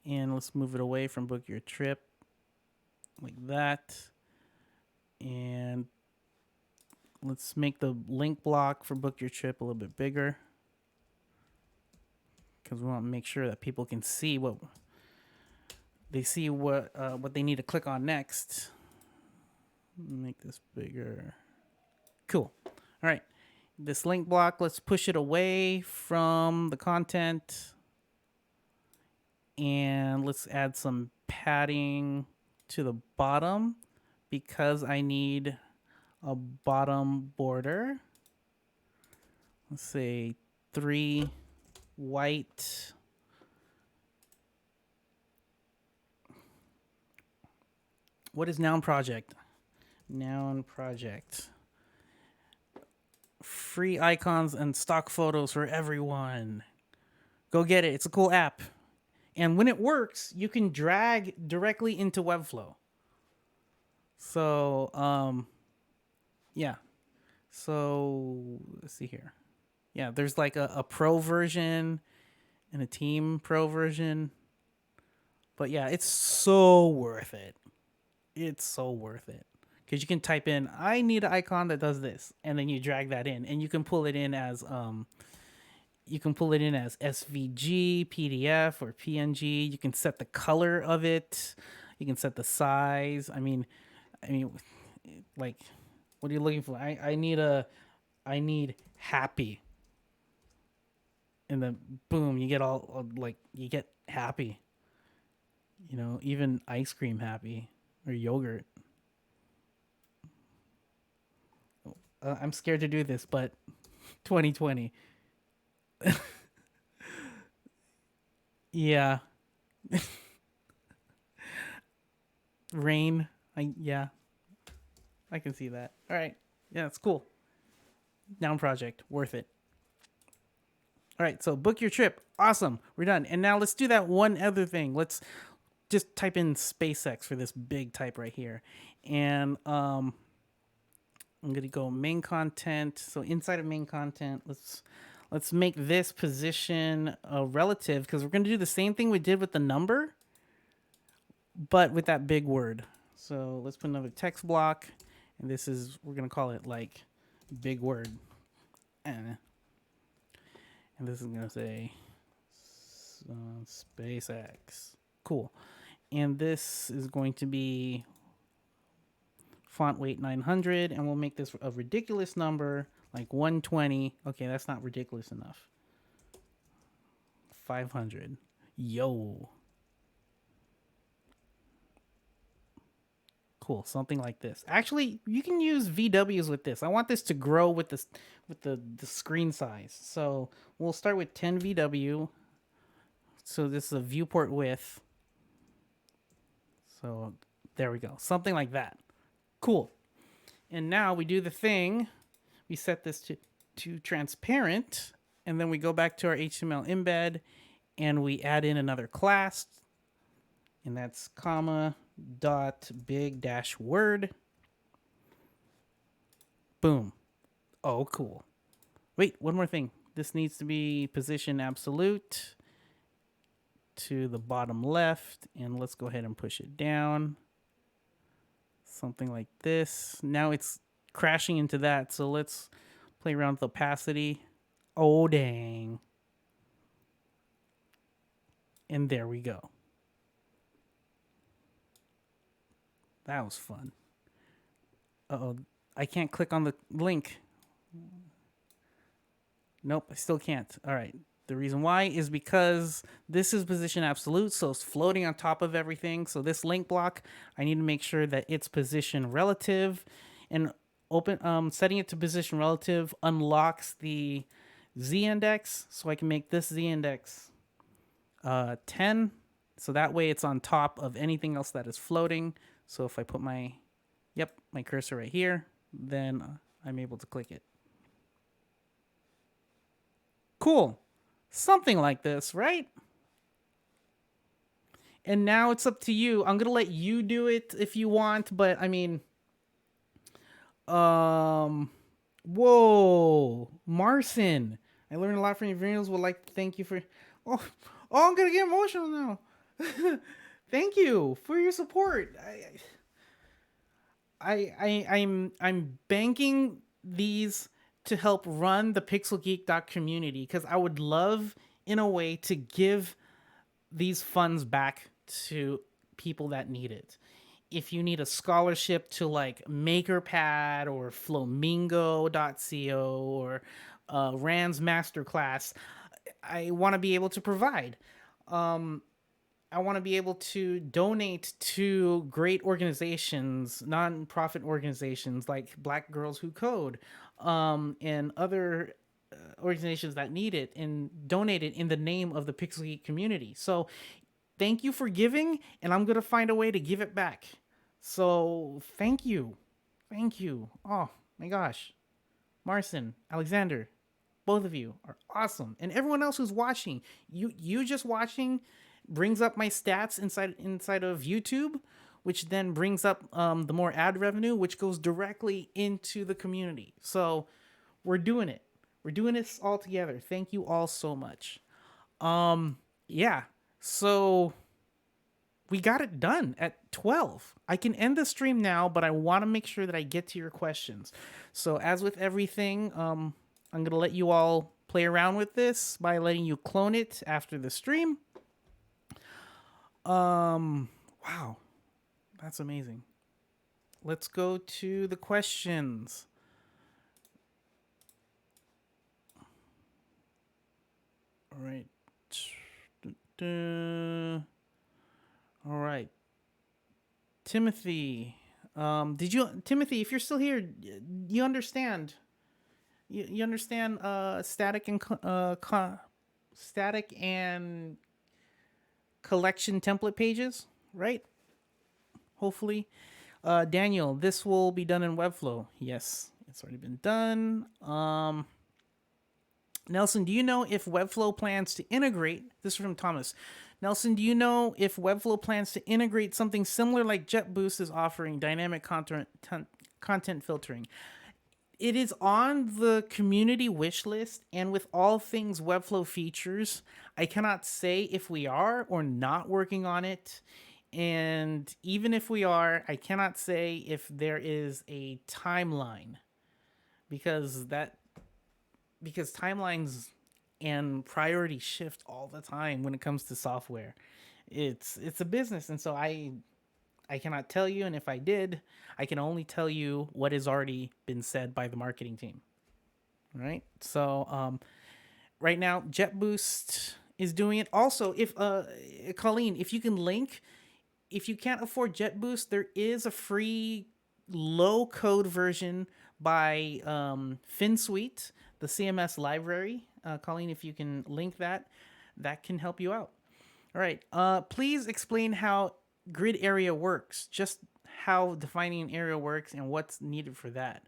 And let's move it away from book your trip. Like that. And let's make the link block for book your trip a little bit bigger. Because we want to make sure that people can see what they need to click on next. Make this bigger. Cool. All right. This link block, let's push it away from the content. And let's add some padding to the bottom because I need a bottom border. Let's say 3 white. What is noun project? Noun project. Free icons and stock photos for everyone. Go get it. It's a cool app. And when it works, you can drag directly into Webflow. So, yeah. So, let's see here. Yeah, there's like a pro version and a team pro version. But yeah, it's so worth it. It's so worth it. Because you can type in, I need an icon that does this. And then you drag that in. And you can pull it in as SVG, PDF, or PNG. You can set the color of it. You can set the size. I mean, like, what are you looking for? I need happy. And then boom, you get you get happy. You know, even ice cream happy or yogurt. I'm scared to do this, but 2020. Yeah. Rain. I can see that. All right. Yeah, it's cool. Noun project. Worth it. All right. So book your trip. Awesome. We're done. And now let's do that one other thing. Let's just type in SpaceX for this big type right here. And I'm going to go main content. So inside of main content, let's make this position a relative because we're going to do the same thing we did with the number, but with that big word. So let's put another text block, and we're going to call it like big word. And this is going to say SpaceX. Cool. And this is going to be font weight 900, and we'll make this a ridiculous number like 120. Okay, that's not ridiculous enough. 500. Yo. Cool, something like this. Actually, you can use VWs with this. I want this to grow with this with the screen size. So we'll start with 10 VW. So this is a viewport width. So there we go. Something like that. Cool. And now we do the thing. We set this to transparent, and then we go back to our HTML embed and we add in another class, and that's comma dot big dash word. Boom. Oh, cool. Wait, one more thing. This needs to be position absolute to the bottom left, and let's go ahead and push it down. Something like this. Now it's crashing into that, so let's play around with opacity. Oh, dang. And there we go. That was fun. Uh-oh. I can't click on the link. Nope, I still can't. All right. The reason why is because this is position absolute, so it's floating on top of everything. So this link block, I need to make sure that it's position relative, and setting it to position relative unlocks the z index, so I can make this z index 10. So that way it's on top of anything else that is floating. So if I put my cursor right here, then I'm able to click it. Cool. Something like this, right? And now it's up to you. I'm going to let you do it if you want, but I mean, whoa, Marcin. I learned a lot from your videos. Would like to thank you for, oh, I'm going to get emotional now. Thank you for your support. I'm banking these to help run the pixelgeek community, because I would love, in a way, to give these funds back to people that need it. If you need a scholarship to like MakerPad or Flamingo.co or Rand's Masterclass, I want to be able to provide. I want to be able to donate to great organizations, nonprofit organizations like Black Girls Who Code, and other organizations that need it, and donate it in the name of the Pixel Geek community. So thank you for giving, and I'm going to find a way to give it back. So thank you. Thank you. Oh my gosh. Marcin, Alexander, both of you are awesome. And everyone else who's watching, you just watching brings up my stats inside of YouTube, which then brings up the more ad revenue, which goes directly into the community. So we're doing it. We're doing this all together. Thank you all so much. Yeah. So we got it done at 12. I can end the stream now, but I want to make sure that I get to your questions. So as with everything, I'm going to let you all play around with this by letting you clone it after the stream. Wow. That's amazing. Let's go to the questions. All right. All right. Timothy. Timothy, if you're still here, you understand. You understand static and collection template pages, right? Hopefully. Daniel, this will be done in Webflow. Yes, it's already been done. Nelson, do you know if Webflow plans to integrate, this is from Thomas. Nelson, do you know if Webflow plans to integrate something similar like JetBoost is offering, dynamic content filtering? It is on the community wish list, and with all things Webflow features, I cannot say if we are or not working on it. And even if we are, I cannot say if there is a timeline, because timelines and priorities shift all the time when it comes to software. It's a business, and so I cannot tell you, and if I did, I can only tell you what has already been said by the marketing team. Right? So right now, JetBoost is doing it. Also, if Colleen, if you can link, if you can't afford JetBoost, there is a free low code version by FinSuite, the CMS library. Colleen, if you can link that, that can help you out. All right. Please explain how grid area works. Just how defining an area works and what's needed for that.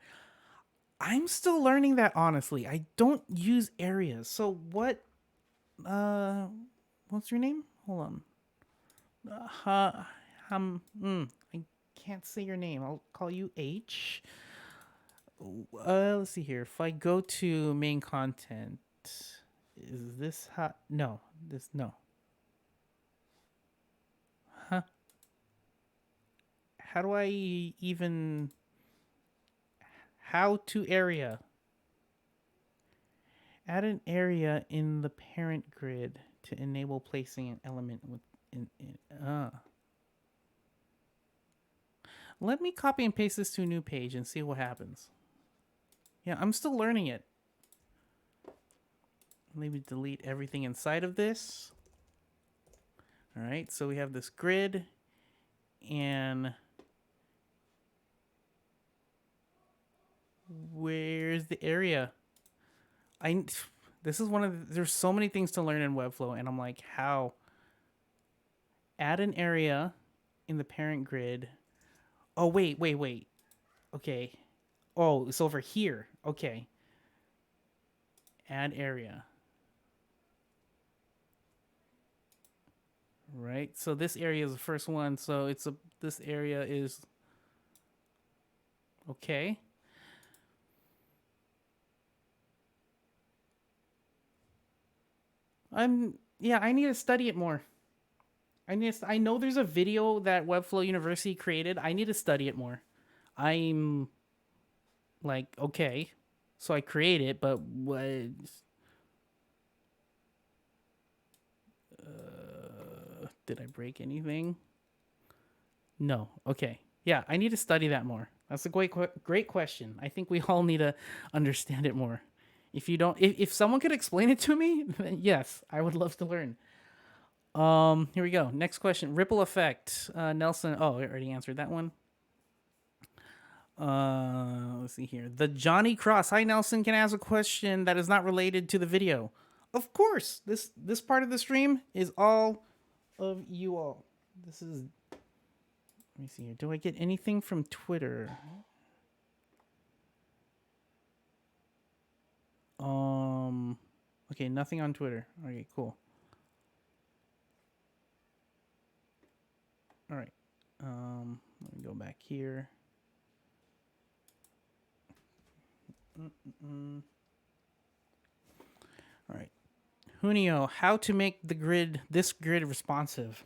I'm still learning that, honestly. I don't use areas. So what? Uh, what's your name? Hold on. I can't say your name. I'll call you H. Let's see here. If I go to main content, is this how? No, this no. Huh? How do I even? How to area? Add an area in the parent grid to enable placing an element within. Let me copy and paste this to a new page and see what happens. Yeah, I'm still learning it. Maybe delete everything inside of this. All right, so we have this grid, and where's the area? This is one of there's so many things to learn in Webflow, and I'm like, how? Add an area in the parent grid. Oh, wait. Okay. Oh, it's over here. Okay. Add area. Right. So this area is the first one. So this area is okay. I need to study it more. I know there's a video that Webflow University created. I need to study it more. I'm like, okay. So I create it, but what did I break anything? No. Okay. Yeah, I need to study that more. That's a great question. I think we all need to understand it more. If you don't, if someone could explain it to me, then yes, I would love to learn. Here we go. Next question. Ripple effect. Nelson. Oh, I already answered that one. Let's see here. The Johnny Cross. Hi, Nelson. Can I ask a question that is not related to the video? Of course. This part of the stream is all of you all. This is. Let me see here. Do I get anything from Twitter? Okay, nothing on Twitter. Okay, cool. All right. Let me go back here. All right. Junio, how to make this grid responsive?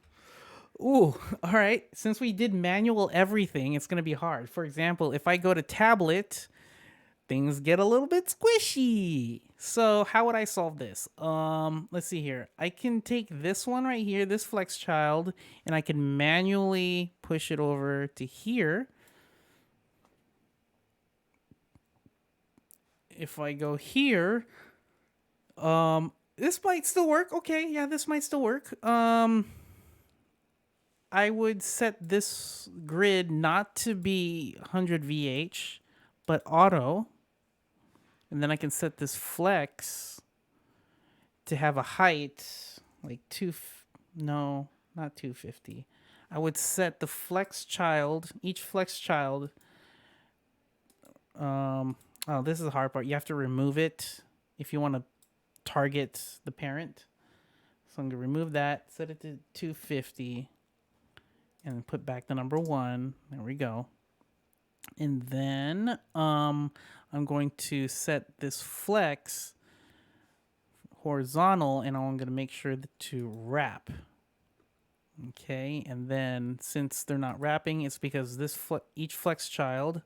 Ooh, all right. Since we did manual everything, it's going to be hard. For example, if I go to tablet, things get a little bit squishy. So how would I solve this? Let's see here. I can take this one right here, this flex child, and I can manually push it over to here. If I go here, this might still work. Okay, yeah, this might still work. I would set this grid not to be 100 VH, but auto. And then I can set this flex to have a height like no, not 250. I would set the flex child, each flex child. Oh, this is the hard part. You have to remove it if you want to target the parent. So I'm going to remove that, set it to 250, and put back the number 1. There we go. And then I'm going to set this flex horizontal, and I'm going to make sure to wrap. Okay, and then since they're not wrapping, it's because each flex child,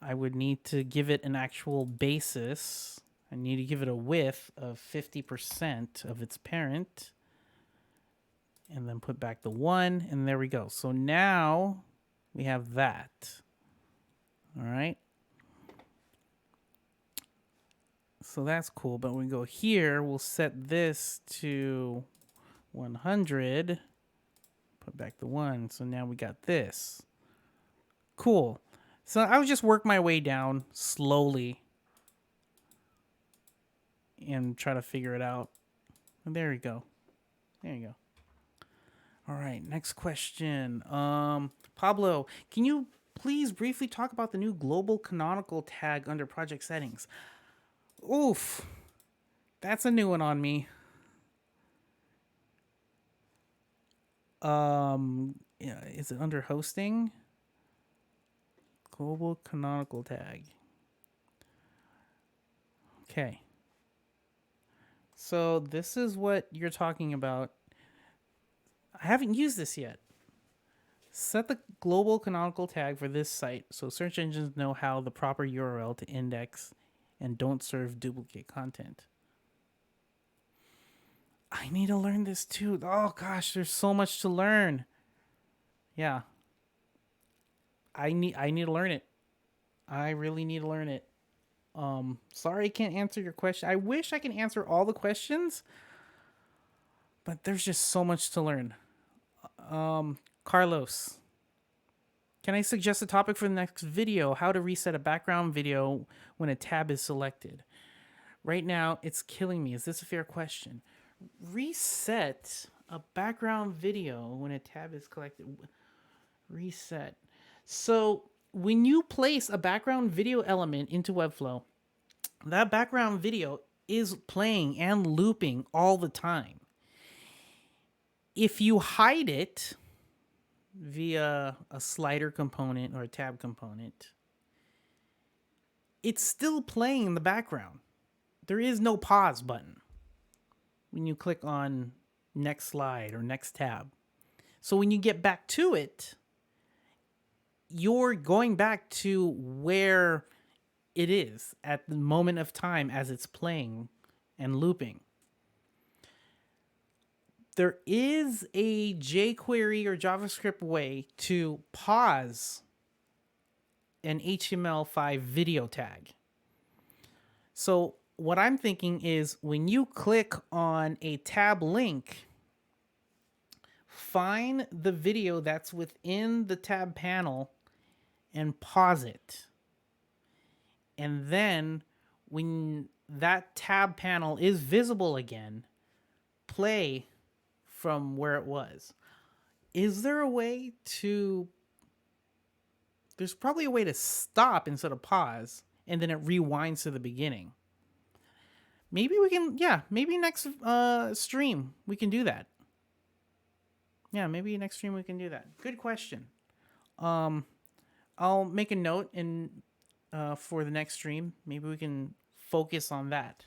I would need to give it an actual basis. I need to give it a width of 50% of its parent. And then put back the 1, and there we go. So now we have that. All right. So that's cool. But when we go here, we'll set this to 100. Put back the 1. So now we got this. Cool. So I would just work my way down slowly and try to figure it out. And there you go. There you go. All right, next question. Pablo, can you please briefly talk about the new global canonical tag under project settings? Oof. That's a new one on me. Yeah, is it under hosting? Global canonical tag. Okay. So this is what you're talking about. I haven't used this yet. Set the global canonical tag for this site so search engines know how the proper URL to index and don't serve duplicate content. I need to learn this too. Oh gosh, there's so much to learn. Yeah. I need to learn it. I really need to learn it. Sorry I can't answer your question. I wish I can answer all the questions, but there's just so much to learn. Carlos, can I suggest a topic for the next video? How to reset a background video when a tab is selected. Right now, it's killing me. Is this a fair question? Reset a background video when a tab is collected. Reset. So when you place a background video element into Webflow, that background video is playing and looping all the time. If you hide it via a slider component or a tab component, it's still playing in the background. There is no pause button when you click on next slide or next tab. So when you get back to it, you're going back to where it is at the moment of time as it's playing and looping. There is a jQuery or JavaScript way to pause an HTML5 video tag. So what I'm thinking is when you click on a tab link, find the video that's within the tab panel and pause it. And then when that tab panel is visible again, play from where it was. Is there a way to... There's probably a way to stop instead of pause, and then it rewinds to the beginning. Maybe we can... Yeah, maybe next stream we can do that. Yeah, maybe next stream we can do that. Good question. I'll make a note for the next stream. Maybe we can focus on that.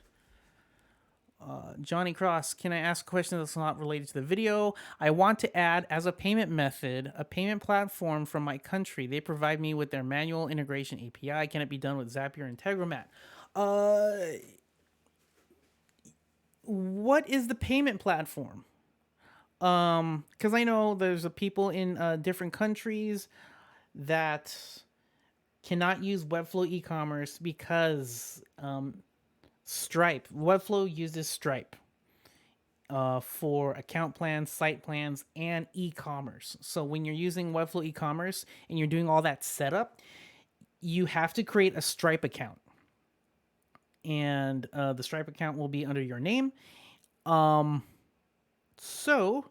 Johnny Cross, can I ask a question that's not related to the video? I want to add as a payment method a payment platform from my country. They provide me with their manual integration API. Can it be done with Zapier and Integromat? What is the payment platform? Because I know there's people in different countries that cannot use Webflow e-commerce because Stripe. Webflow uses Stripe for account plans, site plans, and e-commerce. So when you're using Webflow e-commerce and you're doing all that setup, you have to create a Stripe account. And the Stripe account will be under your name. So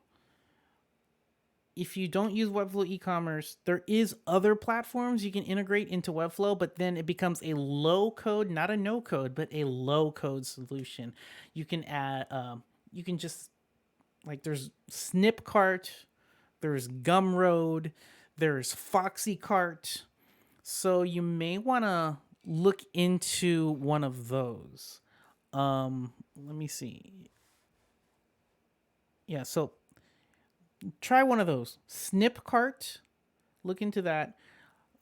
if you don't use Webflow e-commerce, there is other platforms you can integrate into Webflow, but then it becomes a low code, not a no code, but a low code solution. You can add, you can just, like, there's Snipcart, there's Gumroad, there's Foxycart. So you may want to look into one of those. Let me see. Yeah, so try one of those. Snipcart, look into that.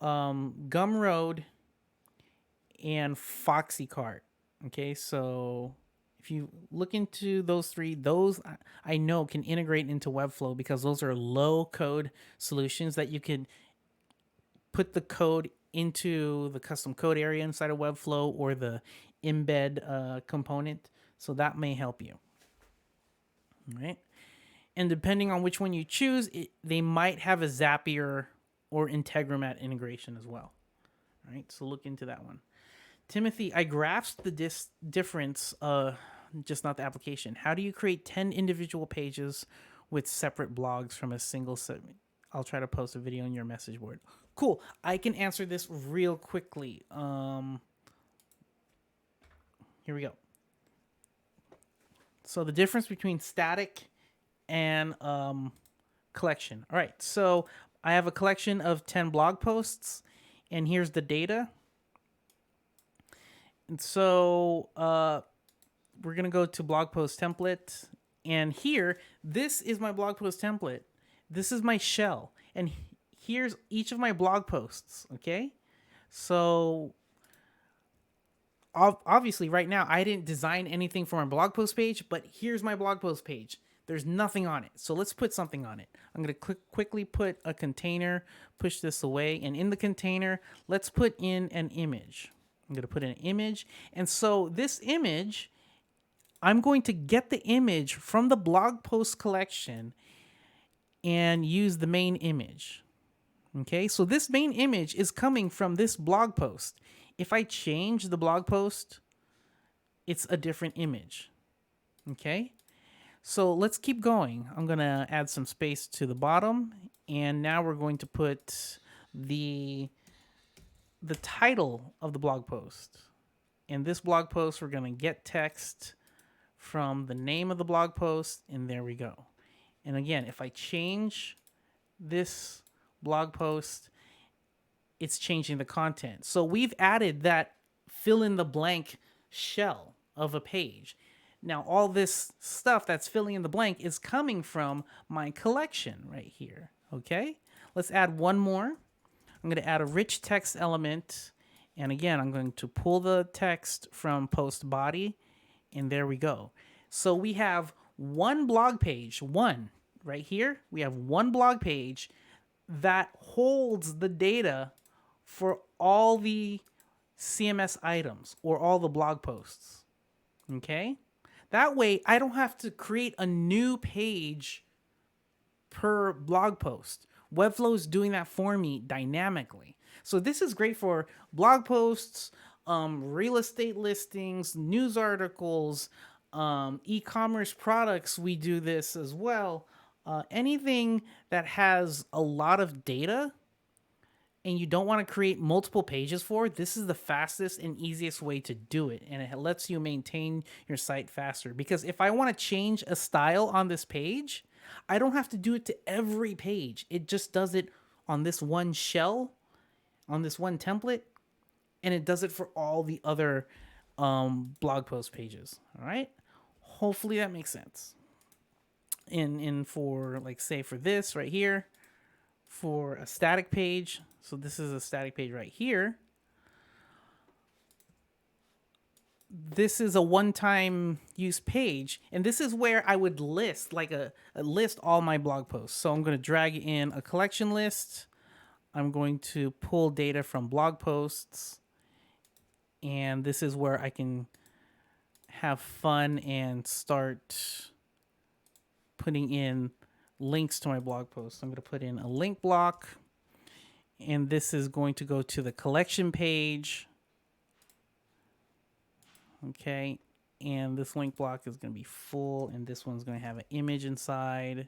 Gumroad and Foxycart. Okay, so if you look into those three, those I know can integrate into Webflow because those are low code solutions that you could put the code into the custom code area inside of Webflow or the embed component. So that may help you. All right. And depending on which one you choose, they might have a Zapier or Integromat integration as well. All right. So look into that one. Timothy, I grasped the difference, just not the application. How do you create 10 individual pages with separate blogs from a single segment? I'll try to post a video on your message board. Cool. I can answer this real quickly. Here we go. So the difference between static and collection. All right. So I have a collection of 10 blog posts, and here's the data. And so we're going to go to blog post template. And here, this is my blog post template. This is my shell. And here's each of my blog posts. Okay. So obviously right now I didn't design anything for my blog post page, but here's my blog post page. There's nothing on it. So let's put something on it. I'm going to quickly put a container, push this away. And in the container, let's put in an image. I'm going to put in an image. And so this image, I'm going to get the image from the blog post collection and use the main image. Okay, so this main image is coming from this blog post. If I change the blog post, it's a different image. Okay, so let's keep going. I'm going to add some space to the bottom. And now we're going to put the title of the blog post. In this blog post, we're going to get text from the name of the blog post, and there we go. And again, if I change this blog post, it's changing the content. So we've added that fill in the blank shell of a page. Now, all this stuff that's filling in the blank is coming from my collection right here. Okay, let's add one more. I'm going to add a rich text element. And again, I'm going to pull the text from post body. And there we go. So we have one blog page, one right here. We have one blog page that holds the data for all the CMS items or all the blog posts. Okay? That way, I don't have to create a new page per blog post. Webflow is doing that for me dynamically. So this is great for blog posts, real estate listings, news articles, e-commerce products. We do this as well. Anything that has a lot of data and you don't want to create multiple pages for, this is the fastest and easiest way to do it. And it lets you maintain your site faster. Because if I want to change a style on this page, I don't have to do it to every page. It just does it on this one shell, on this one template, and it does it for all the other blog post pages. All right. Hopefully that makes sense. In for, like, say for this right here, for a static page. So this is a static page right here. This is a one-time use page, and this is where I would list, like a list all my blog posts. So I'm going to drag in a collection list. I'm going to pull data from blog posts, and this is where I can have fun and start putting in links to my blog posts. I'm going to put in a link block, and this is going to go to the collection page. Okay, and this link block is going to be full, and this one's going to have an image inside.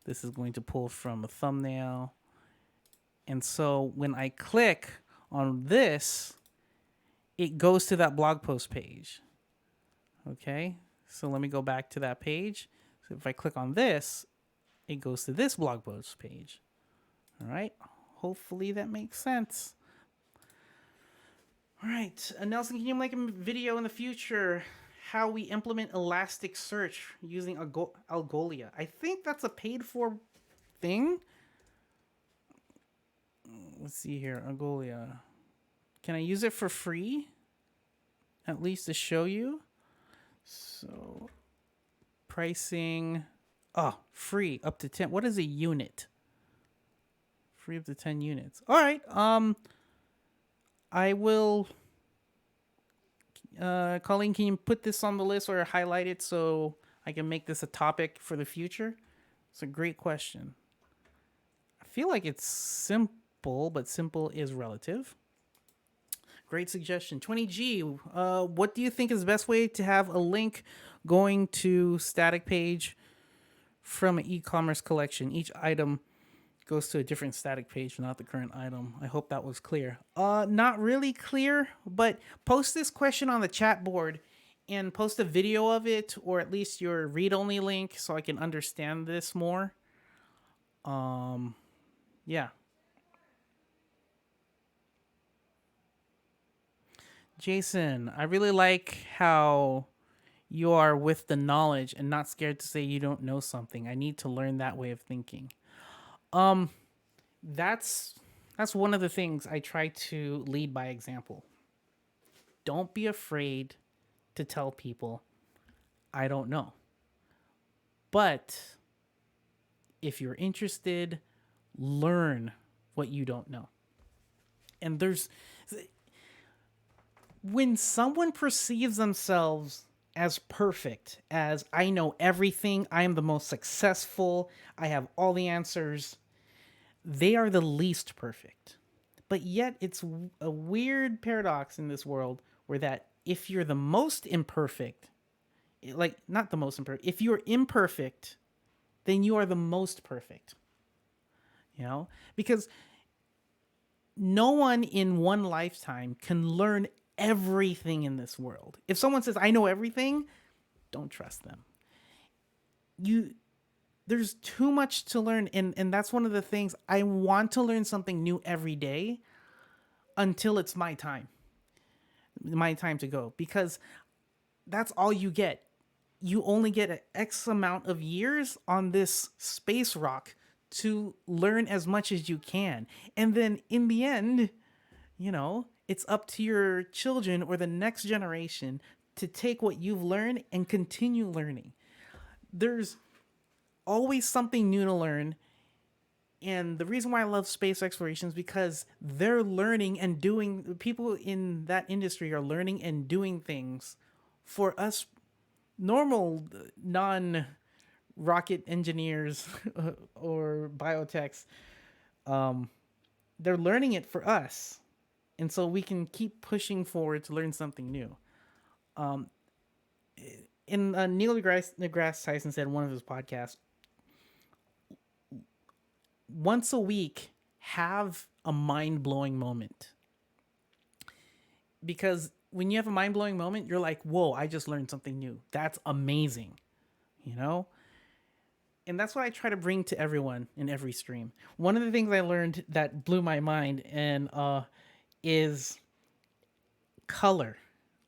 This is going to pull from a thumbnail. And so when I click on this, it goes to that blog post page. Okay, so let me go back to that page. So if I click on this, it goes to this blog post page. All right, hopefully that makes sense. All right, Nelson, can you make a video in the future how we implement Elasticsearch using Algolia? I think that's a paid-for thing. Let's see here, Algolia. Can I use it for free? At least to show you. So, pricing. Oh, free up to 10. What is a unit? Free up to 10 units. All right. I will. Colleen, can you put this on the list or highlight it so I can make this a topic for the future? It's a great question. I feel like it's simple, but simple is relative. Great suggestion. 20G, what do you think is the best way to have a link going to static page from an e-commerce collection? Each item goes to a different static page, not the current item. I hope that was clear. Not really clear, but post this question on the chat board and post a video of it, or at least your read-only link, so I can understand this more. Yeah. Jason, I really like how you are with the knowledge and not scared to say you don't know something. I need to learn that way of thinking. Um, that's that's one of the things I try to lead by example. Don't be afraid to tell people I don't know. But if you're interested, learn what you don't know. And there's when someone perceives themselves as perfect, as I know everything, I am the most successful, I have all the answers, they are the least perfect. But yet it's a weird paradox in this world where that if you're the most imperfect, like not the most imperfect, if you're imperfect, then you are the most perfect. You know? Because no one in one lifetime can learn everything in this world. If someone says I know everything, don't trust them. You there's too much to learn, and that's one of the things. I want to learn something new every day until it's my time. My time to go, because that's all you get. You only get an X amount of years on this space rock to learn as much as you can. And then in the end, it's up to your children or the next generation to take what you've learned and continue learning. There's always something new to learn. And the reason why I love space exploration is because they're learning and doing, people in that industry are learning and doing things for us normal non rocket engineers or biotechs. They're learning it for us. And so we can keep pushing forward to learn something new. Neil deGrasse Tyson said in one of his podcasts, once a week, have a mind-blowing moment. Because when you have a mind-blowing moment, you're like, whoa, I just learned something new. That's amazing. And that's what I try to bring to everyone in every stream. One of the things I learned that blew my mind is color,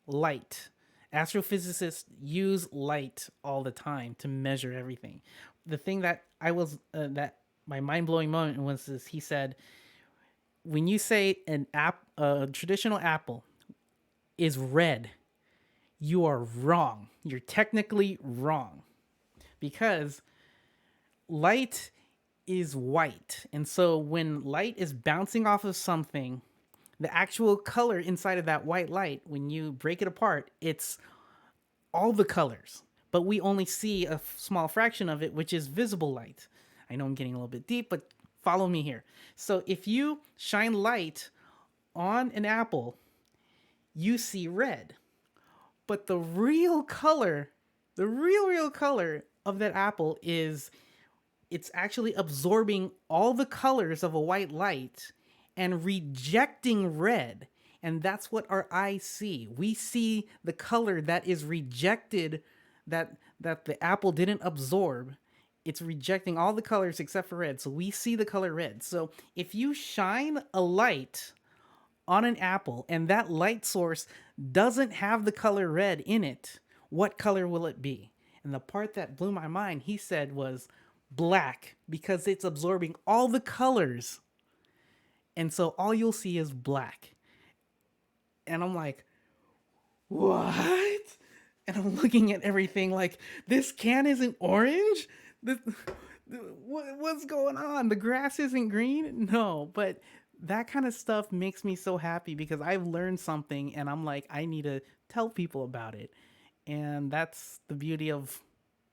light. Astrophysicists use light all the time to measure everything. The thing that that my mind-blowing moment was this: he said, when you say a traditional apple is red, you are wrong. You're technically wrong, because light is white. And so when light is bouncing off of something, the actual color inside of that white light, when you break it apart, it's all the colors. But we only see a small fraction of it, which is visible light. I know I'm getting a little bit deep, but follow me here. So if you shine light on an apple, you see red. But the real color, the real color of that apple is, it's actually absorbing all the colors of a white light and rejecting red. And that's what our eyes see. We see the color that is rejected, that the apple didn't absorb. It's rejecting all the colors except for red. So we see the color red. So if you shine a light on an apple and that light source doesn't have the color red in it, what color will it be? And the part that blew my mind, he said, was black, because it's absorbing all the colors. And so all you'll see is black. And I'm like, what? And I'm looking at everything like, this can isn't orange? What's going on? The grass isn't green? No, but that kind of stuff makes me so happy because I've learned something and I'm like, I need to tell people about it. And that's the beauty of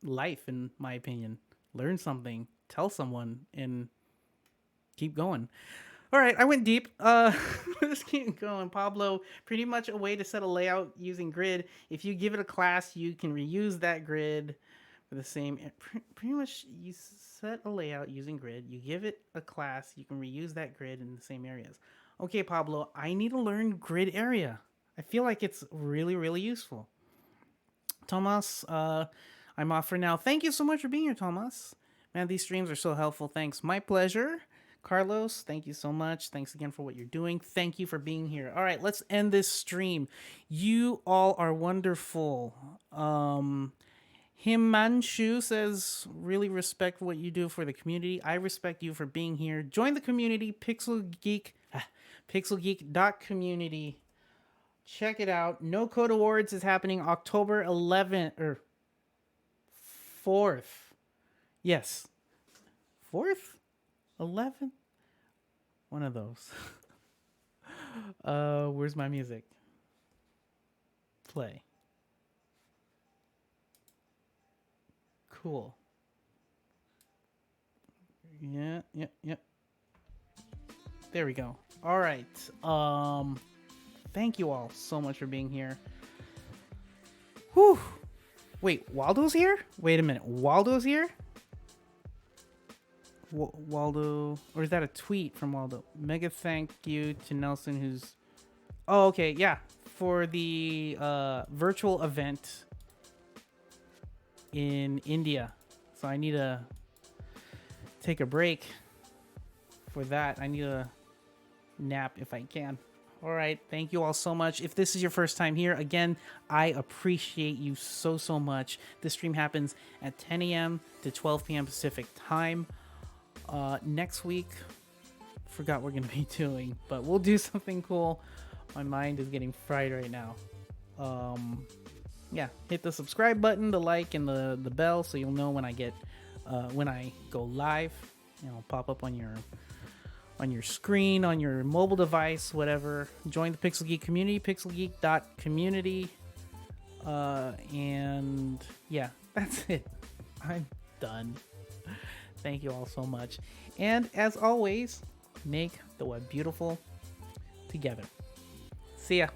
life, in my opinion. Learn something, tell someone, and keep going. All right, I went deep. Let's keep going. Pablo, pretty much a way to set a layout using grid. If you give it a class, you can reuse that grid for the same. Pretty much, you set a layout using grid. You give it a class, you can reuse that grid in the same areas. Okay, Pablo, I need to learn grid area. I feel like it's really, really useful. Thomas, I'm off for now. Thank you so much for being here, Thomas. Man, these streams are so helpful. Thanks. My pleasure. Carlos, thank you so much. Thanks again for what you're doing. Thank you for being here. All right, let's end this stream. You all are wonderful. Himanshu says, really respect what you do for the community. I respect you for being here. Join the community, pixelgeek.community. Check it out. No Code Awards is happening October 11th or 4th. Yes. 4th? 11th? One of those. Where's my music? Play. Cool. Yeah. There we go. All right. Thank you all so much for being here. Whew. Wait, Waldo's here? Wait a minute. Waldo's here? Waldo, or is that a tweet from Waldo? Mega thank you to Nelson, who's... Oh, okay, yeah. For the virtual event in India. So I need to take a break for that. I need a nap if I can. All right, thank you all so much. If this is your first time here, again, I appreciate you so much. This stream happens at 10 a.m. to 12 p.m. Pacific time. Next week, forgot what we're gonna be doing, but we'll do something cool. My mind is getting fried right now. Yeah, hit the subscribe button, the like, and the bell so you'll know when I get when I go live. It'll pop up on your screen, on your mobile device, whatever. Join the Pixel Geek community, pixelgeek.community. And yeah, that's it. I'm done. Thank you all so much. And as always, make the web beautiful together. See ya.